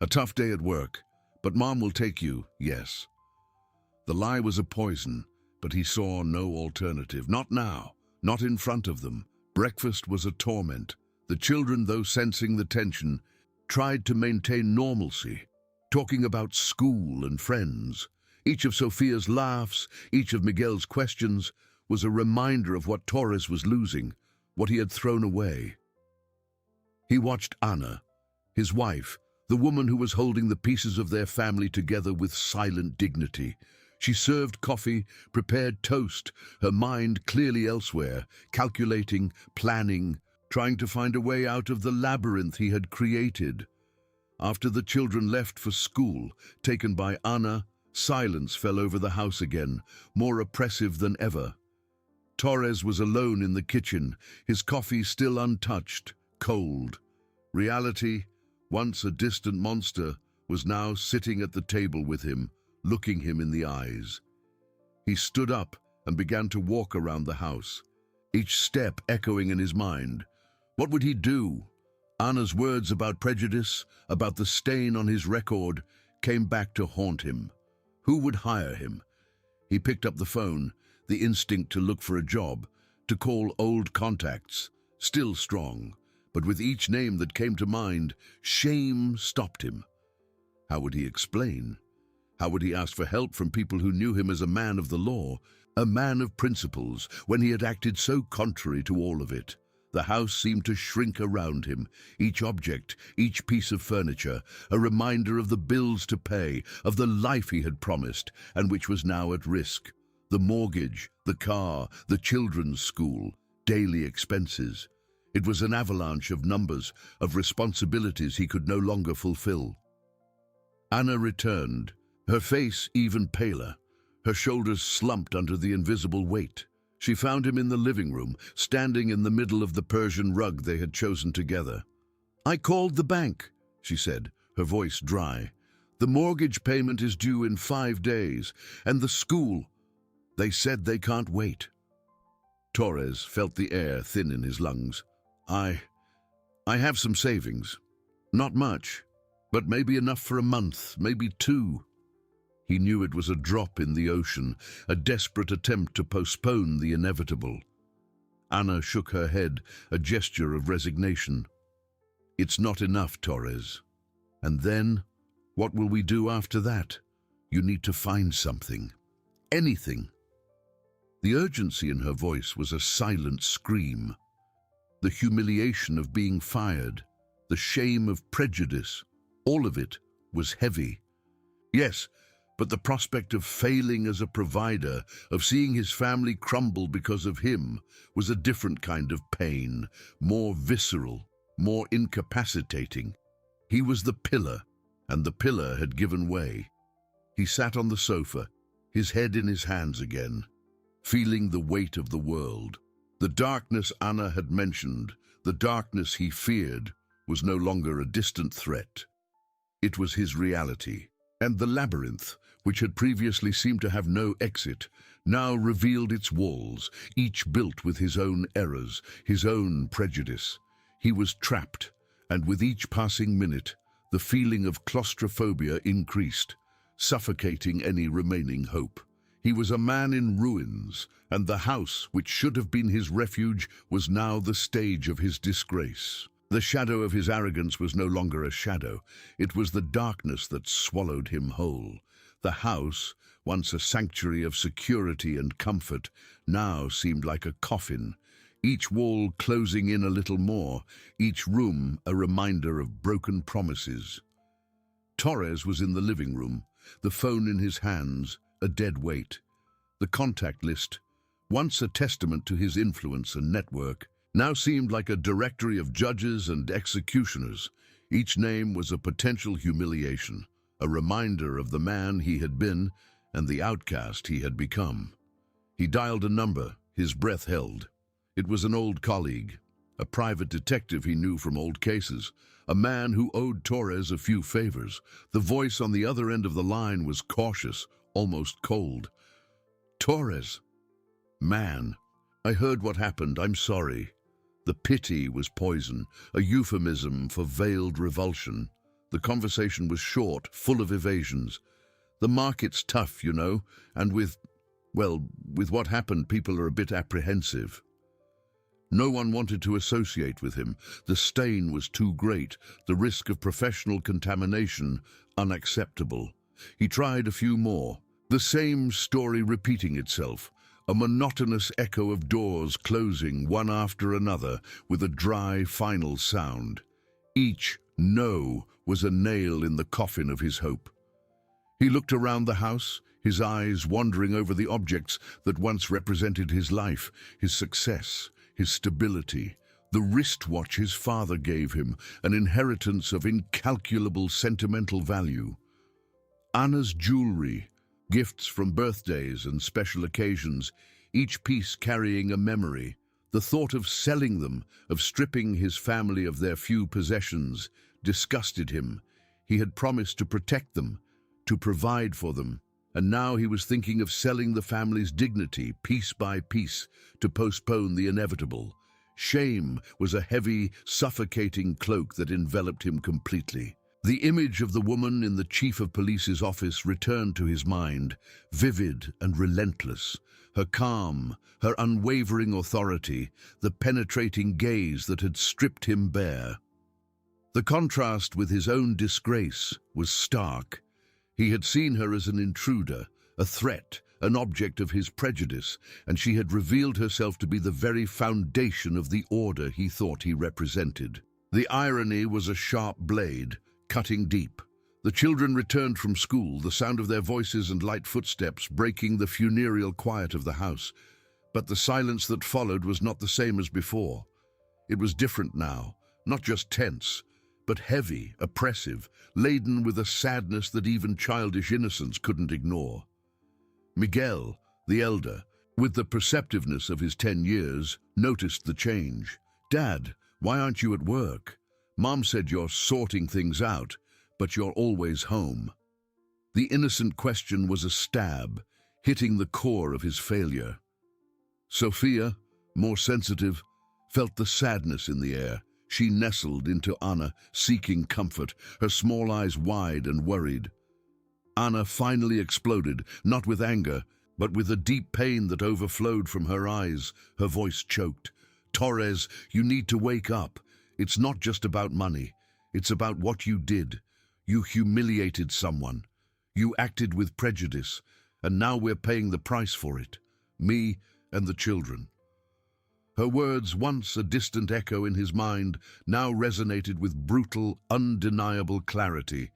a tough day at work. But Mom will take you, yes." The lie was a poison, but he saw no alternative. Not now, not in front of them. Breakfast was a torment. The children, though sensing the tension, tried to maintain normalcy, talking about school and friends. Each of Sophia's laughs, each of Miguel's questions, was a reminder of what Torres was losing, what he had thrown away. He watched Anna, his wife, the woman who was holding the pieces of their family together with silent dignity. She served coffee, prepared toast, her mind clearly elsewhere, calculating, planning, trying to find a way out of the labyrinth he had created. After the children left for school, taken by Anna, silence fell over the house again, more oppressive than ever. Torres was alone in the kitchen, his coffee still untouched, cold. Reality, once a distant monster, was now sitting at the table with him, looking him in the eyes. He stood up and began to walk around the house, each step echoing in his mind. What would he do? Anna's words about prejudice, about the stain on his record, came back to haunt him. Who would hire him? He picked up the phone, the instinct to look for a job, to call old contacts, still strong. But with each name that came to mind, shame stopped him. How would he explain? How would he ask for help from people who knew him as a man of the law, a man of principles, when he had acted so contrary to all of it? The house seemed to shrink around him, each object, each piece of furniture, a reminder of the bills to pay, of the life he had promised, and which was now at risk. The mortgage, the car, the children's school, daily expenses. It was an avalanche of numbers, of responsibilities he could no longer fulfill. Anna returned, her face even paler, her shoulders slumped under the invisible weight. She found him in the living room, standing in the middle of the Persian rug they had chosen together. "I called the bank," she said, her voice dry. "The mortgage payment is due in 5 days, and the school, they said they can't wait." Torres felt the air thin in his lungs. I have some savings. Not much, but maybe enough for a month, maybe 2. He knew it was a drop in the ocean, a desperate attempt to postpone the inevitable. Anna shook her head, a gesture of resignation. "It's not enough, Torres. And then, what will we do after that? You need to find something. Anything." The urgency in her voice was a silent scream. The humiliation of being fired, the shame of prejudice, all of it was heavy. "Yes, But the prospect of failing as a provider, of seeing his family crumble because of him, was a different kind of pain, more visceral, more incapacitating. He was the pillar, and the pillar had given way. He sat on the sofa, his head in his hands again, feeling the weight of the world. The darkness Anna had mentioned, the darkness he feared, was no longer a distant threat. It was his reality. And the labyrinth, which had previously seemed to have no exit, now revealed its walls, each built with his own errors, his own prejudice. He was trapped, and with each passing minute, the feeling of claustrophobia increased, suffocating any remaining hope. He was a man in ruins, and the house, which should have been his refuge, was now the stage of his disgrace. The shadow of his arrogance was no longer a shadow. It was the darkness that swallowed him whole. The house, once a sanctuary of security and comfort, now seemed like a coffin, each wall closing in a little more, each room a reminder of broken promises. Torres was in the living room, the phone in his hands, a dead weight. The contact list, once a testament to his influence and network, now seemed like a directory of judges and executioners. Each name was a potential humiliation, a reminder of the man he had been and the outcast he had become. He dialed a number, his breath held. It was an old colleague, a private detective he knew from old cases, a man who owed Torres a few favors. The voice on the other end of the line was cautious, almost cold. "Torres. Man, I heard what happened. I'm sorry." The pity was poison, a euphemism for veiled revulsion. The conversation was short, full of evasions. "The market's tough, you know, and with what happened, people are a bit apprehensive." No one wanted to associate with him. The stain was too great, the risk of professional contamination unacceptable. He tried a few more, the same story repeating itself. A monotonous echo of doors closing one after another with a dry, final sound. Each no was a nail in the coffin of his hope. He looked around the house, his eyes wandering over the objects that once represented his life, his success, his stability, the wristwatch his father gave him, an inheritance of incalculable sentimental value. Anna's jewelry, gifts from birthdays and special occasions, each piece carrying a memory. The thought of selling them, of stripping his family of their few possessions, disgusted him. He had promised to protect them, to provide for them, and now he was thinking of selling the family's dignity piece by piece to postpone the inevitable. Shame was a heavy, suffocating cloak that enveloped him completely. The image of the woman in the chief of police's office returned to his mind, vivid and relentless. Her calm, her unwavering authority, the penetrating gaze that had stripped him bare. The contrast with his own disgrace was stark. He had seen her as an intruder, a threat, an object of his prejudice, and she had revealed herself to be the very foundation of the order he thought he represented. The irony was a sharp blade, cutting deep. The children returned from school, the sound of their voices and light footsteps breaking the funereal quiet of the house. But the silence that followed was not the same as before. It was different now, not just tense, but heavy, oppressive, laden with a sadness that even childish innocence couldn't ignore. Miguel, the elder, with the perceptiveness of his 10 years, noticed the change. "Dad, why aren't you at work? Mom said you're sorting things out, but you're always home." The innocent question was a stab, hitting the core of his failure. Sophia, more sensitive, felt the sadness in the air. She nestled into Anna, seeking comfort, her small eyes wide and worried. Anna finally exploded, not with anger, but with a deep pain that overflowed from her eyes. Her voice choked. "Torres, you need to wake up. It's not just about money. It's about what you did. You humiliated someone. You acted with prejudice, and now we're paying the price for it. Me and the children." Her words, once a distant echo in his mind, now resonated with brutal, undeniable clarity.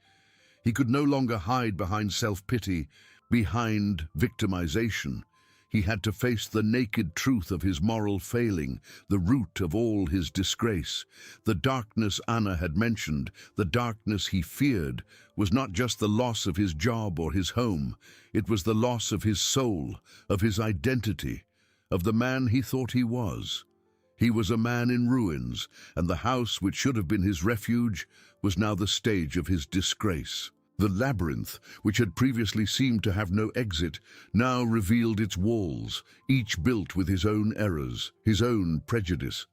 He could no longer hide behind self-pity, behind victimization. He had to face the naked truth of his moral failing, the root of all his disgrace. The darkness Anna had mentioned, the darkness he feared, was not just the loss of his job or his home. It was the loss of his soul, of his identity, of the man he thought he was. He was a man in ruins, and the house which should have been his refuge was now the stage of his disgrace. The labyrinth, which had previously seemed to have no exit, now revealed its walls, each built with his own errors, his own prejudice.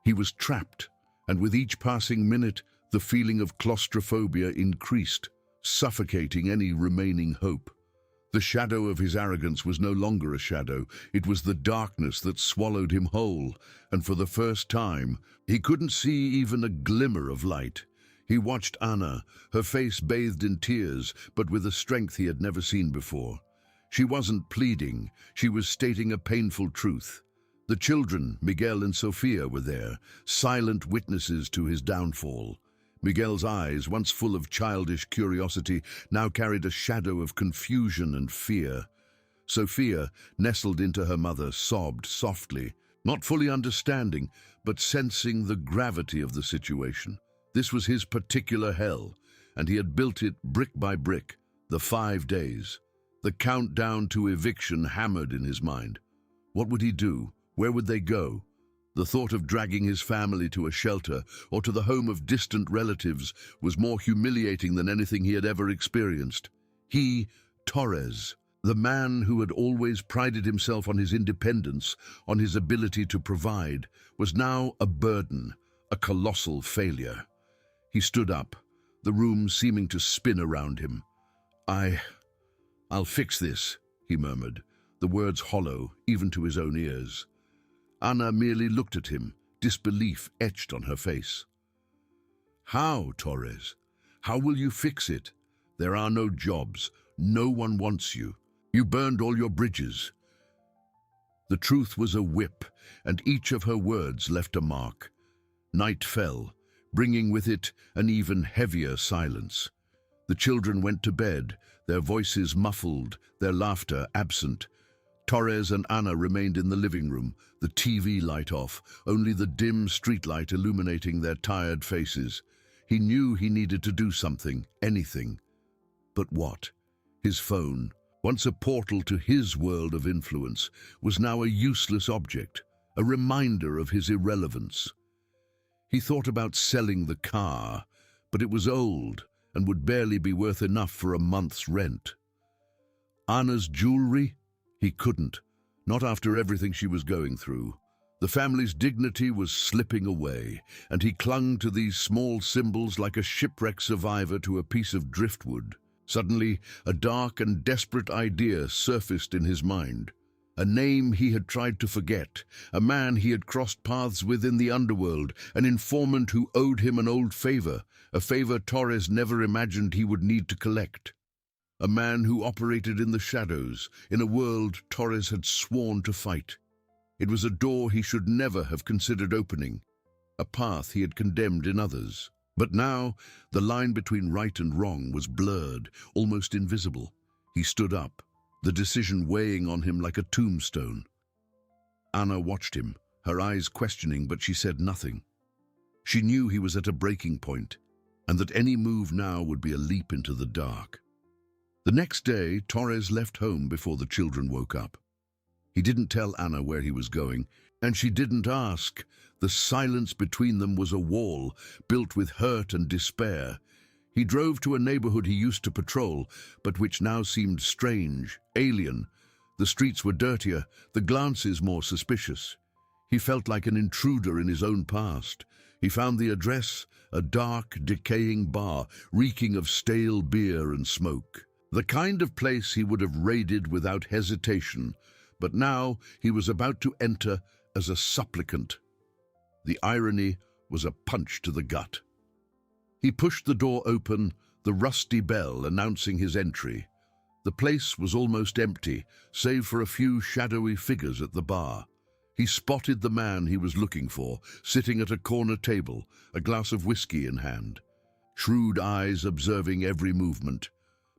He was trapped, and with each passing minute, the feeling of claustrophobia increased, suffocating any remaining hope. The shadow of his arrogance was no longer a shadow. It was the darkness that swallowed him whole, and for the first time, he couldn't see even a glimmer of light. He watched Anna, her face bathed in tears, but with a strength he had never seen before. She wasn't pleading, she was stating a painful truth. The children, Miguel and Sofia, were there, silent witnesses to his downfall. Miguel's eyes, once full of childish curiosity, now carried a shadow of confusion and fear. Sofia, nestled into her mother, sobbed softly, not fully understanding, but sensing the gravity of the situation. This was his particular hell, and he had built it brick by brick, the 5 days. The countdown to eviction hammered in his mind. What would he do? Where would they go? The thought of dragging his family to a shelter or to the home of distant relatives was more humiliating than anything he had ever experienced. He, Torres, the man who had always prided himself on his independence, on his ability to provide, was now a burden, a colossal failure. He stood up, the room seeming to spin around him. I'll fix this, he murmured, the words hollow, even to his own ears. Anna merely looked at him, disbelief etched on her face. How, Torres? How will you fix it? There are no jobs. No one wants you. You burned all your bridges. The truth was a whip, and each of her words left a mark. Night fell, bringing with it an even heavier silence. The children went to bed, their voices muffled, their laughter absent. Torres and Anna remained in the living room, the TV light off, only the dim streetlight illuminating their tired faces. He knew he needed to do something, anything. But what? His phone, once a portal to his world of influence, was now a useless object, a reminder of his irrelevance. He thought about selling the car, but it was old and would barely be worth enough for a month's rent. Anna's jewelry? He couldn't, not after everything she was going through. The family's dignity was slipping away, and he clung to these small symbols like a shipwrecked survivor to a piece of driftwood. Suddenly, a dark and desperate idea surfaced in his mind. A name he had tried to forget, a man he had crossed paths with in the underworld, an informant who owed him an old favor, a favor Torres never imagined he would need to collect. A man who operated in the shadows, in a world Torres had sworn to fight. It was a door he should never have considered opening, a path he had condemned in others. But now, the line between right and wrong was blurred, almost invisible. He stood up, the decision weighing on him like a tombstone. Anna watched him, her eyes questioning, but she said nothing. She knew he was at a breaking point, and that any move now would be a leap into the dark. The next day, Torres left home before the children woke up. He didn't tell Anna where he was going, and she didn't ask. The silence between them was a wall, built with hurt and despair. He drove to a neighborhood he used to patrol, but which now seemed strange, alien. The streets were dirtier, the glances more suspicious. He felt like an intruder in his own past. He found the address, a dark, decaying bar, reeking of stale beer and smoke. The kind of place he would have raided without hesitation, but now he was about to enter as a supplicant. The irony was a punch to the gut. He pushed the door open, the rusty bell announcing his entry. The place was almost empty, save for a few shadowy figures at the bar. He spotted the man he was looking for, sitting at a corner table, a glass of whiskey in hand. shrewd eyes observing every movement.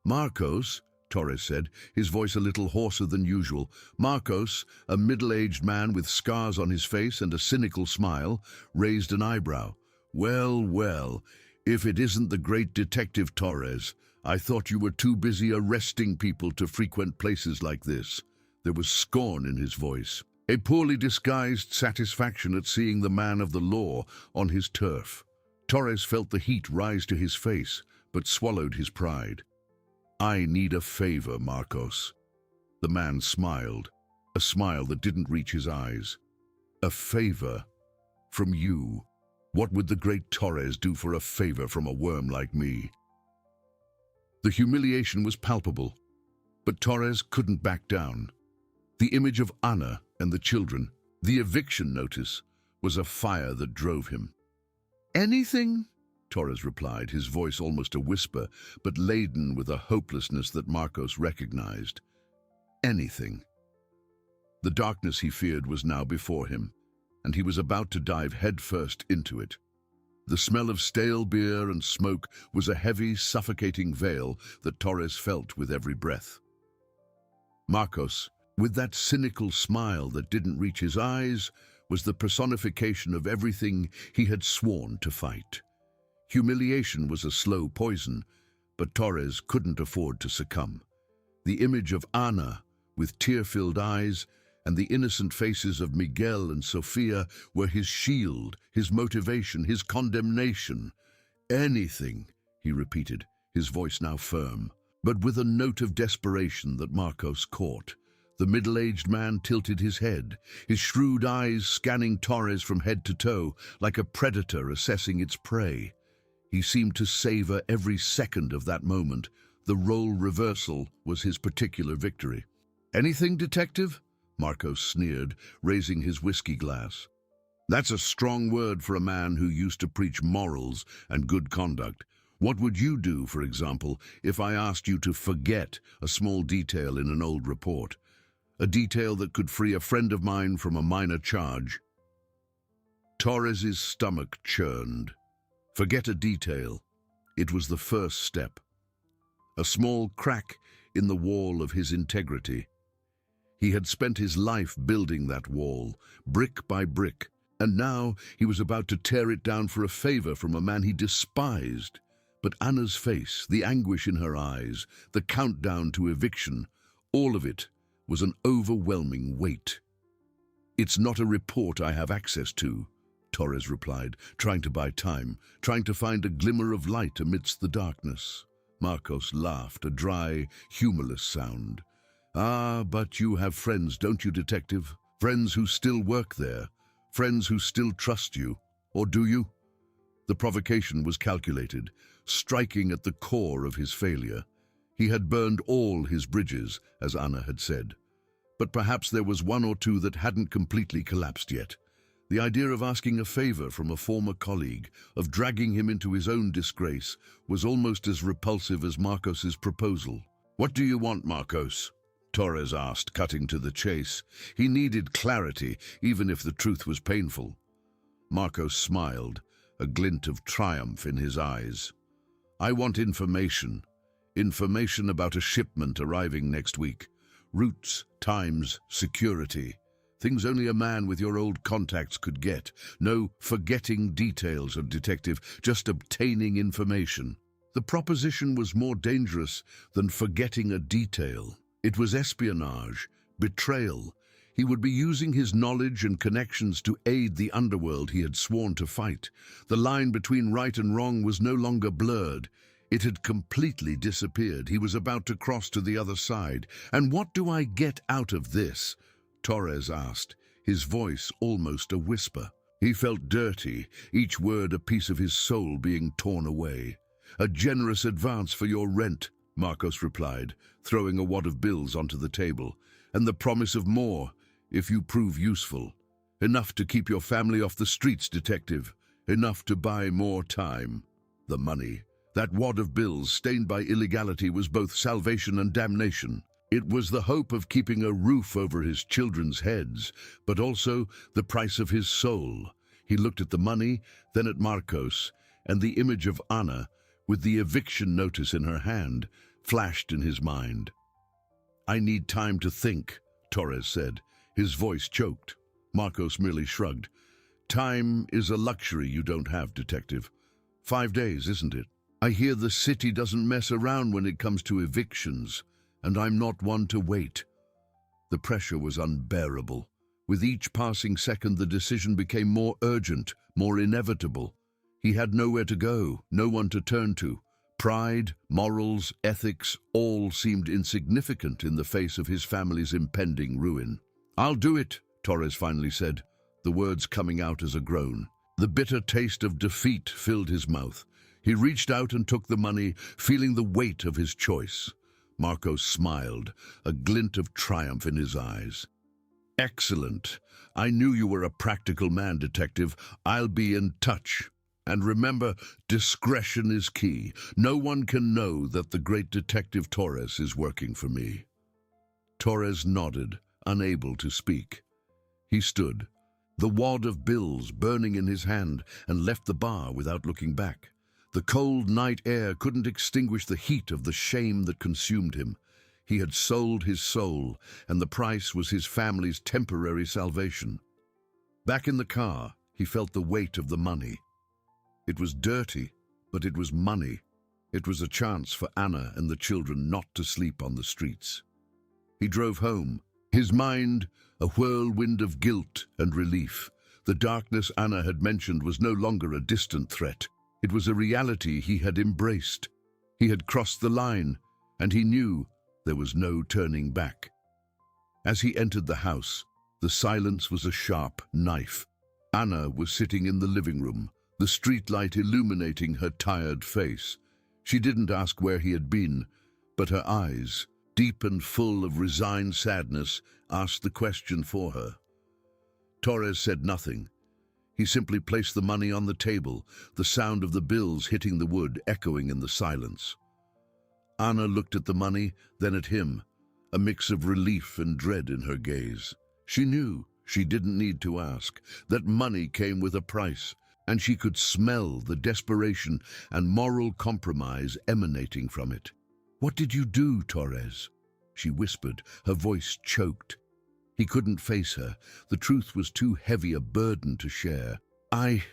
"Marcos," Torres said, his voice a little hoarser than usual. Marcos, a middle-aged man with scars on his face and a cynical smile, raised an eyebrow. "Well, well, if it isn't the great Detective Torres. I thought you were too busy arresting people to frequent places like this." There was scorn in his voice, a poorly disguised satisfaction at seeing the man of the law on his turf. Torres felt the heat rise to his face, but swallowed his pride. "I need a favor, Marcos." The man smiled, a smile that didn't reach his eyes. "A favor? From you? What would the great Torres do for a favor from a worm like me?" The humiliation was palpable, but Torres couldn't back down. The image of Ana and the children, the eviction notice, was a fire that drove him. "Anything?" Torres replied, his voice almost a whisper, but laden with a hopelessness that Marcos recognized. Anything. The darkness he feared was now before him, and he was about to dive headfirst into it. The smell of stale beer and smoke was a heavy, suffocating veil that Torres felt with every breath. Marcos, with that cynical smile that didn't reach his eyes, was the personification of everything he had sworn to fight. Humiliation was a slow poison, but Torres couldn't afford to succumb. The image of Ana, with tear-filled eyes, and the innocent faces of Miguel and Sofia were his shield, his motivation, his condemnation. "Anything," he repeated, his voice now firm, but with a note of desperation that Marcos caught. The middle-aged man tilted his head, his shrewd eyes scanning Torres from head to toe, like a predator assessing its prey. He seemed to savor every second of that moment. The role reversal was his particular victory. "Anything, detective?" Marcos sneered, raising his whiskey glass. "That's a strong word for a man who used to preach morals and good conduct. What would you do, for example, if I asked you to forget a small detail in an old report? A detail that could free a friend of mine from a minor charge?" Torres's stomach churned. Forget a detail. It was the first step. A small crack in the wall of his integrity. He had spent his life building that wall, brick by brick, and now he was about to tear it down for a favor from a man he despised. But Anna's face, the anguish in her eyes, the countdown to eviction, all of it was an overwhelming weight. "It's not a report I have access to," Torres replied, trying to buy time, trying to find a glimmer of light amidst the darkness. Marcos laughed, a dry, humorless sound. "Ah, but you have friends, don't you, detective? Friends who still work there, friends who still trust you, or do you?" The provocation was calculated, striking at the core of his failure. He had burned all his bridges, as Anna had said. But perhaps there was one or two that hadn't completely collapsed yet. The idea of asking a favor from a former colleague, of dragging him into his own disgrace, was almost as repulsive as Marcos's proposal. "What do you want, Marcos?" Torres asked, cutting to the chase. He needed clarity, even if the truth was painful. Marcos smiled, a glint of triumph in his eyes. "I want information. Information about a shipment arriving next week. Routes, times, security. Things only a man with your old contacts could get. No forgetting details of detective, just obtaining information." The proposition was more dangerous than forgetting a detail. It was espionage, betrayal. He would be using his knowledge and connections to aid the underworld he had sworn to fight. The line between right and wrong was no longer blurred. It had completely disappeared. He was about to cross to the other side. "And what do I get out of this?" Torres asked, his voice almost a whisper. He felt dirty, each word a piece of his soul being torn away. "A generous advance for your rent," Marcos replied, throwing a wad of bills onto the table. "And the promise of more, if you prove useful. Enough to keep your family off the streets, detective. Enough to buy more time." The money, that wad of bills stained by illegality, was both salvation and damnation. It was the hope of keeping a roof over his children's heads, but also the price of his soul. He looked at the money, then at Marcos, and the image of Ana, with the eviction notice in her hand, flashed in his mind. "I need time to think," Torres said. His voice choked. Marcos merely shrugged. "Time is a luxury you don't have, Detective. 5 days, isn't it? I hear the city doesn't mess around when it comes to evictions, and I'm not one to wait." The pressure was unbearable. With each passing second, the decision became more urgent, more inevitable. He had nowhere to go, no one to turn to. Pride, morals, ethics, all seemed insignificant in the face of his family's impending ruin. "I'll do it," Torres finally said, the words coming out as a groan. The bitter taste of defeat filled his mouth. He reached out and took the money, feeling the weight of his choice. Marcos smiled, a glint of triumph in his eyes. "Excellent. I knew you were a practical man, Detective. I'll be in touch. And remember, discretion is key. No one can know that the great Detective Torres is working for me." Torres nodded, unable to speak. He stood, the wad of bills burning in his hand, and left the bar without looking back. The cold night air couldn't extinguish the heat of the shame that consumed him. He had sold his soul, and the price was his family's temporary salvation. Back in the car, he felt the weight of the money. It was dirty, but it was money. It was a chance for Anna and the children not to sleep on the streets. He drove home, his mind a whirlwind of guilt and relief. The darkness Anna had mentioned was no longer a distant threat. It was a reality he had embraced. He had crossed the line, and he knew there was no turning back. As he entered the house, the silence was a sharp knife. Anna was sitting in the living room, the streetlight illuminating her tired face. She didn't ask where he had been, but her eyes, deep and full of resigned sadness, asked the question for her. Torres said nothing. He simply placed the money on the table, the sound of the bills hitting the wood echoing in the silence. Anna looked at the money, then at him, a mix of relief and dread in her gaze. She knew, she didn't need to ask, that money came with a price, and she could smell the desperation and moral compromise emanating from it. "What did you do, Torres?" she whispered, her voice choked. He couldn't face her. The truth was too heavy a burden to share. I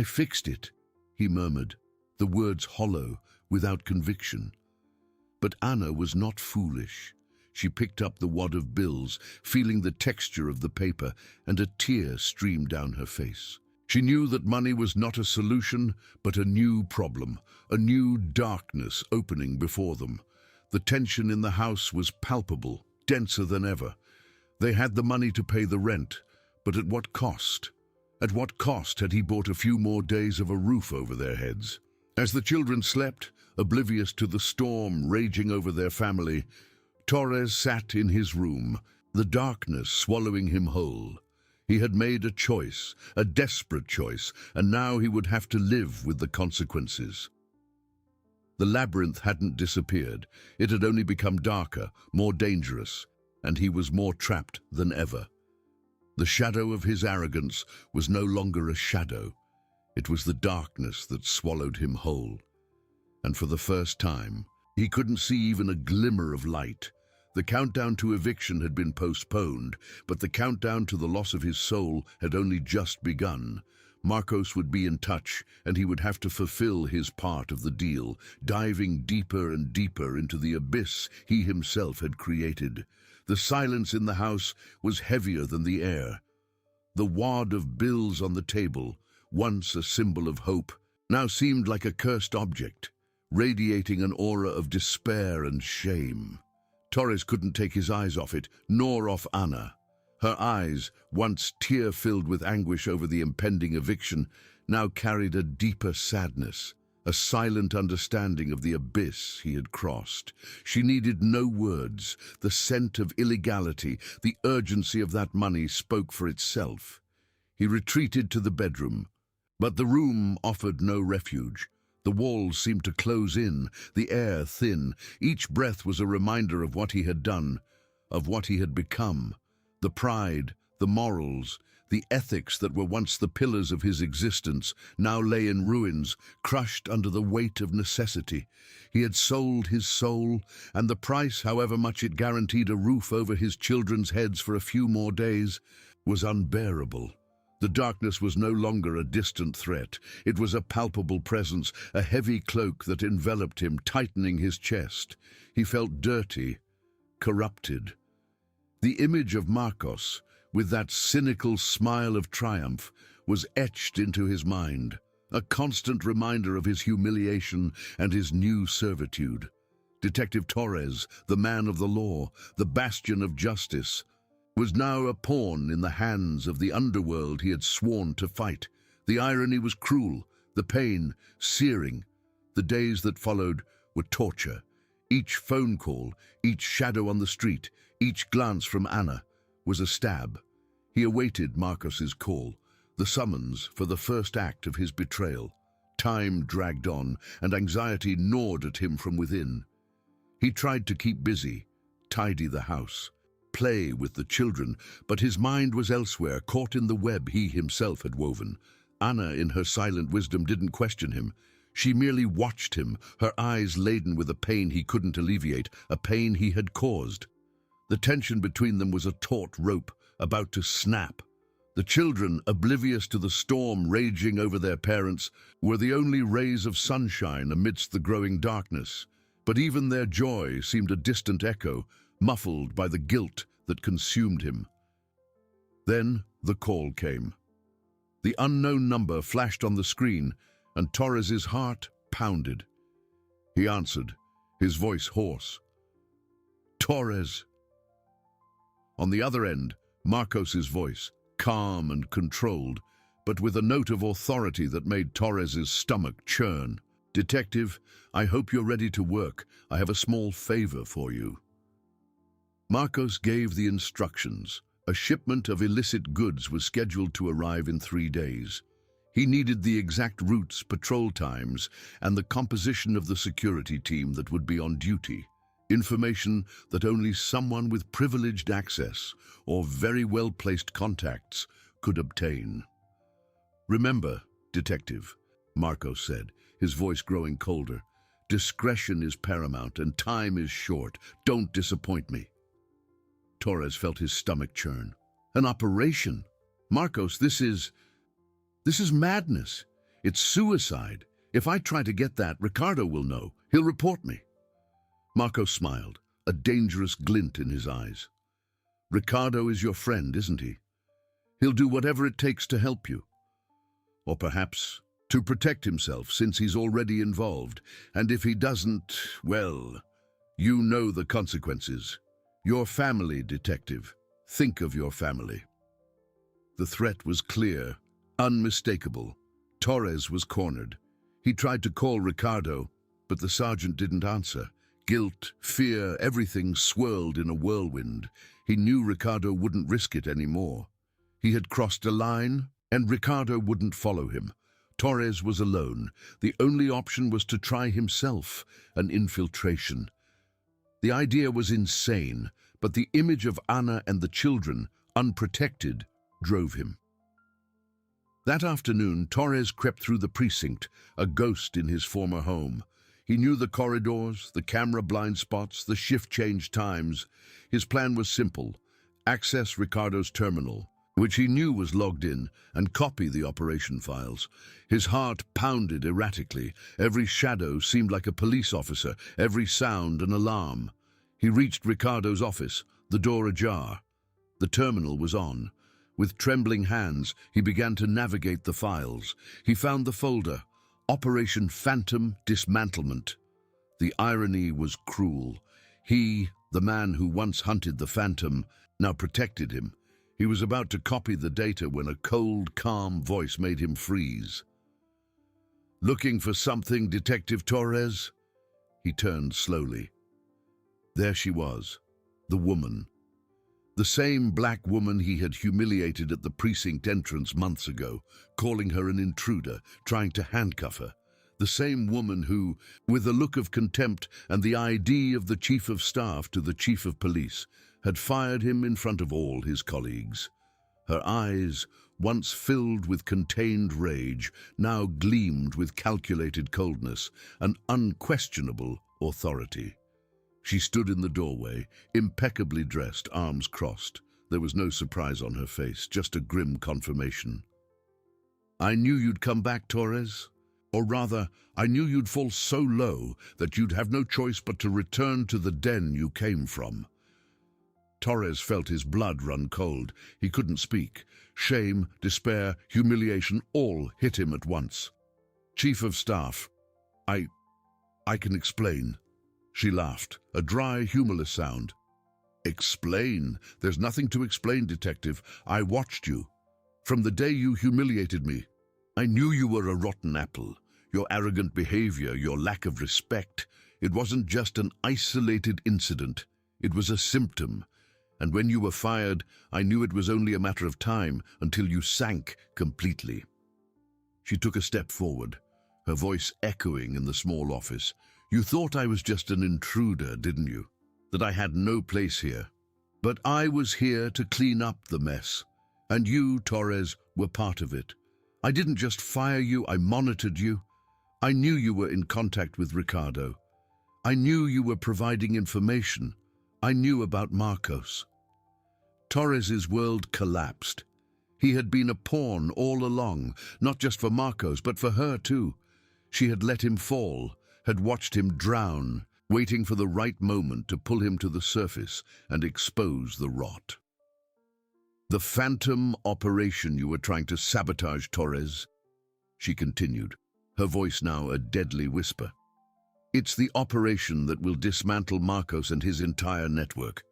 fixed it," he murmured, the words hollow, without conviction. But Anna was not foolish. She picked up the wad of bills, feeling the texture of the paper, and a tear streamed down her face. She knew that money was not a solution, but a new problem, a new darkness opening before them. The tension in the house was palpable, denser than ever. They had the money to pay the rent, but at what cost? At what cost had he bought a few more days of a roof over their heads? As the children slept, oblivious to the storm raging over their family, Torres sat in his room, the darkness swallowing him whole. He had made a choice, a desperate choice, and now he would have to live with the consequences. The labyrinth hadn't disappeared. It had only become darker, more dangerous, and he was more trapped than ever. The shadow of his arrogance was no longer a shadow. It was the darkness that swallowed him whole. And for the first time, he couldn't see even a glimmer of light. The countdown to eviction had been postponed, but the countdown to the loss of his soul had only just begun. Marcos would be in touch, and he would have to fulfill his part of the deal, diving deeper and deeper into the abyss he himself had created. The silence in the house was heavier than the air. The wad of bills on the table, once a symbol of hope, now seemed like a cursed object, radiating an aura of despair and shame. Torres couldn't take his eyes off it, nor off Anna. Her eyes, once tear-filled with anguish over the impending eviction, now carried a deeper sadness, a silent understanding of the abyss he had crossed. She needed no words. The scent of illegality, the urgency of that money spoke for itself. He retreated to the bedroom, but the room offered no refuge. The walls seemed to close in, the air thin. Each breath was a reminder of what he had done, of what he had become. The pride, the morals, The ethics that were once the pillars of his existence now lay in ruins, crushed under the weight of necessity. He had sold his soul, and the price, however much it guaranteed a roof over his children's heads for a few more days, was unbearable. The darkness was no longer a distant threat. It was a palpable presence, a heavy cloak that enveloped him, tightening his chest. He felt dirty, corrupted. The image of Marcos, with that cynical smile of triumph, was etched into his mind, a constant reminder of his humiliation and his new servitude. Detective Torres, the man of the law, the bastion of justice, was now a pawn in the hands of the underworld he had sworn to fight. The irony was cruel, the pain searing. The days that followed were torture. Each phone call, each shadow on the street, each glance from Anna was a stab. He awaited Marcos's call, the summons for the first act of his betrayal. Time dragged on, and anxiety gnawed at him from within. He tried to keep busy, tidy the house, play with the children, but his mind was elsewhere, caught in the web he himself had woven. Anna, in her silent wisdom, didn't question him. She merely watched him, her eyes laden with a pain he couldn't alleviate, a pain he had caused. The tension between them was a taut rope, about to snap. The children, oblivious to the storm raging over their parents, were the only rays of sunshine amidst the growing darkness. But even their joy seemed a distant echo, muffled by the guilt that consumed him. Then the call came. The unknown number flashed on the screen, and Torres's heart pounded. He answered, his voice hoarse. "Torres." On the other end, Marcos's voice, calm and controlled, but with a note of authority that made Torres's stomach churn. "Detective, I hope you're ready to work. I have a small favor for you." Marcos gave the instructions. A shipment of illicit goods was scheduled to arrive in 3 days. He needed the exact routes, patrol times, and the composition of the security team that would be on duty. Information that only someone with privileged access or very well-placed contacts could obtain. "Remember, Detective," Marcos said, his voice growing colder, "discretion is paramount and time is short. Don't disappoint me." Torres felt his stomach churn. "An operation? Marcos, this is madness. It's suicide. If I try to get that, Ricardo will know. He'll report me." Marcos smiled, a dangerous glint in his eyes. "Ricardo is your friend, isn't he? He'll do whatever it takes to help you. Or perhaps to protect himself, since he's already involved. And if he doesn't, well, you know the consequences. Your family, Detective. Think of your family." The threat was clear, unmistakable. Torres was cornered. He tried to call Ricardo, but the sergeant didn't answer. Guilt, fear, everything swirled in a whirlwind. He knew Ricardo wouldn't risk it anymore. He had crossed a line, and Ricardo wouldn't follow him. Torres was alone. The only option was to try himself, an infiltration. The idea was insane, but the image of Anna and the children, unprotected, drove him. That afternoon, Torres crept through the precinct, a ghost in his former home. He knew the corridors, the camera blind spots, the shift change times. His plan was simple: access Ricardo's terminal, which he knew was logged in, and copy the operation files. His heart pounded erratically. Every shadow seemed like a police officer, every sound an alarm. He reached Ricardo's office, the door ajar. The terminal was on. With trembling hands, he began to navigate the files. He found the folder, Operation Phantom Dismantlement. The irony was cruel. He, the man who once hunted the Phantom, now protected him. He was about to copy the data when a cold, calm voice made him freeze. "Looking for something, Detective Torres?" He turned slowly. There she was, the woman. The same black woman he had humiliated at the precinct entrance months ago, calling her an intruder, trying to handcuff her. The same woman who, with a look of contempt and the ID of the chief of staff to the chief of police, had fired him in front of all his colleagues. Her eyes, once filled with contained rage, now gleamed with calculated coldness and unquestionable authority. She stood in the doorway, impeccably dressed, arms crossed. There was no surprise on her face, just a grim confirmation. "I knew you'd come back, Torres. Or rather, I knew you'd fall so low that you'd have no choice but to return to the den you came from." Torres felt his blood run cold. He couldn't speak. Shame, despair, humiliation, all hit him at once. "Chief of Staff, I can explain." She laughed, a dry, humorless sound. "Explain? There's nothing to explain, Detective. I watched you. From the day you humiliated me, I knew you were a rotten apple. Your arrogant behavior, your lack of respect. It wasn't just an isolated incident. It was a symptom. And when you were fired, I knew it was only a matter of time until you sank completely." She took a step forward, her voice echoing in the small office. "You thought I was just an intruder, didn't you? That I had no place here. But I was here to clean up the mess. And you, Torres, were part of it. I didn't just fire you, I monitored you. I knew you were in contact with Ricardo. I knew you were providing information. I knew about Marcos." Torres's world collapsed. He had been a pawn all along, not just for Marcos, but for her too. She had let him fall, had watched him drown, waiting for the right moment to pull him to the surface and expose the rot. "The phantom operation you were trying to sabotage, Torres," she continued, her voice now a deadly whisper. "It's the operation that will dismantle Marcos and his entire network.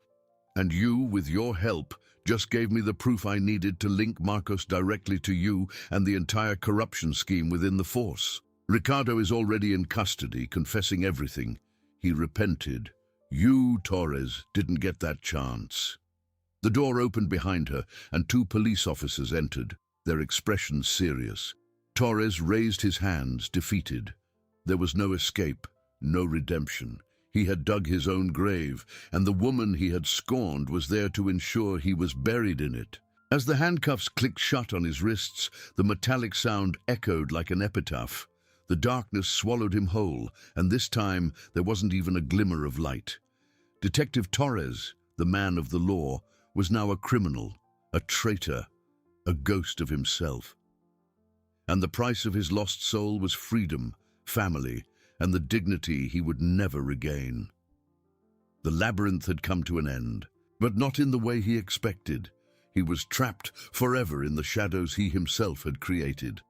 And you, with your help, just gave me the proof I needed to link Marcos directly to you and the entire corruption scheme within the force. Ricardo is already in custody, confessing everything. He repented. You, Torres, didn't get that chance." The door opened behind her, and 2 police officers entered, their expressions serious. Torres raised his hands, defeated. There was no escape, no redemption. He had dug his own grave, and the woman he had scorned was there to ensure he was buried in it. As the handcuffs clicked shut on his wrists, the metallic sound echoed like an epitaph. The darkness swallowed him whole, and this time there wasn't even a glimmer of light. Detective Torres, the man of the law, was now a criminal, a traitor, a ghost of himself. And the price of his lost soul was freedom, family, and the dignity he would never regain. The labyrinth had come to an end, but not in the way he expected. He was trapped forever in the shadows he himself had created.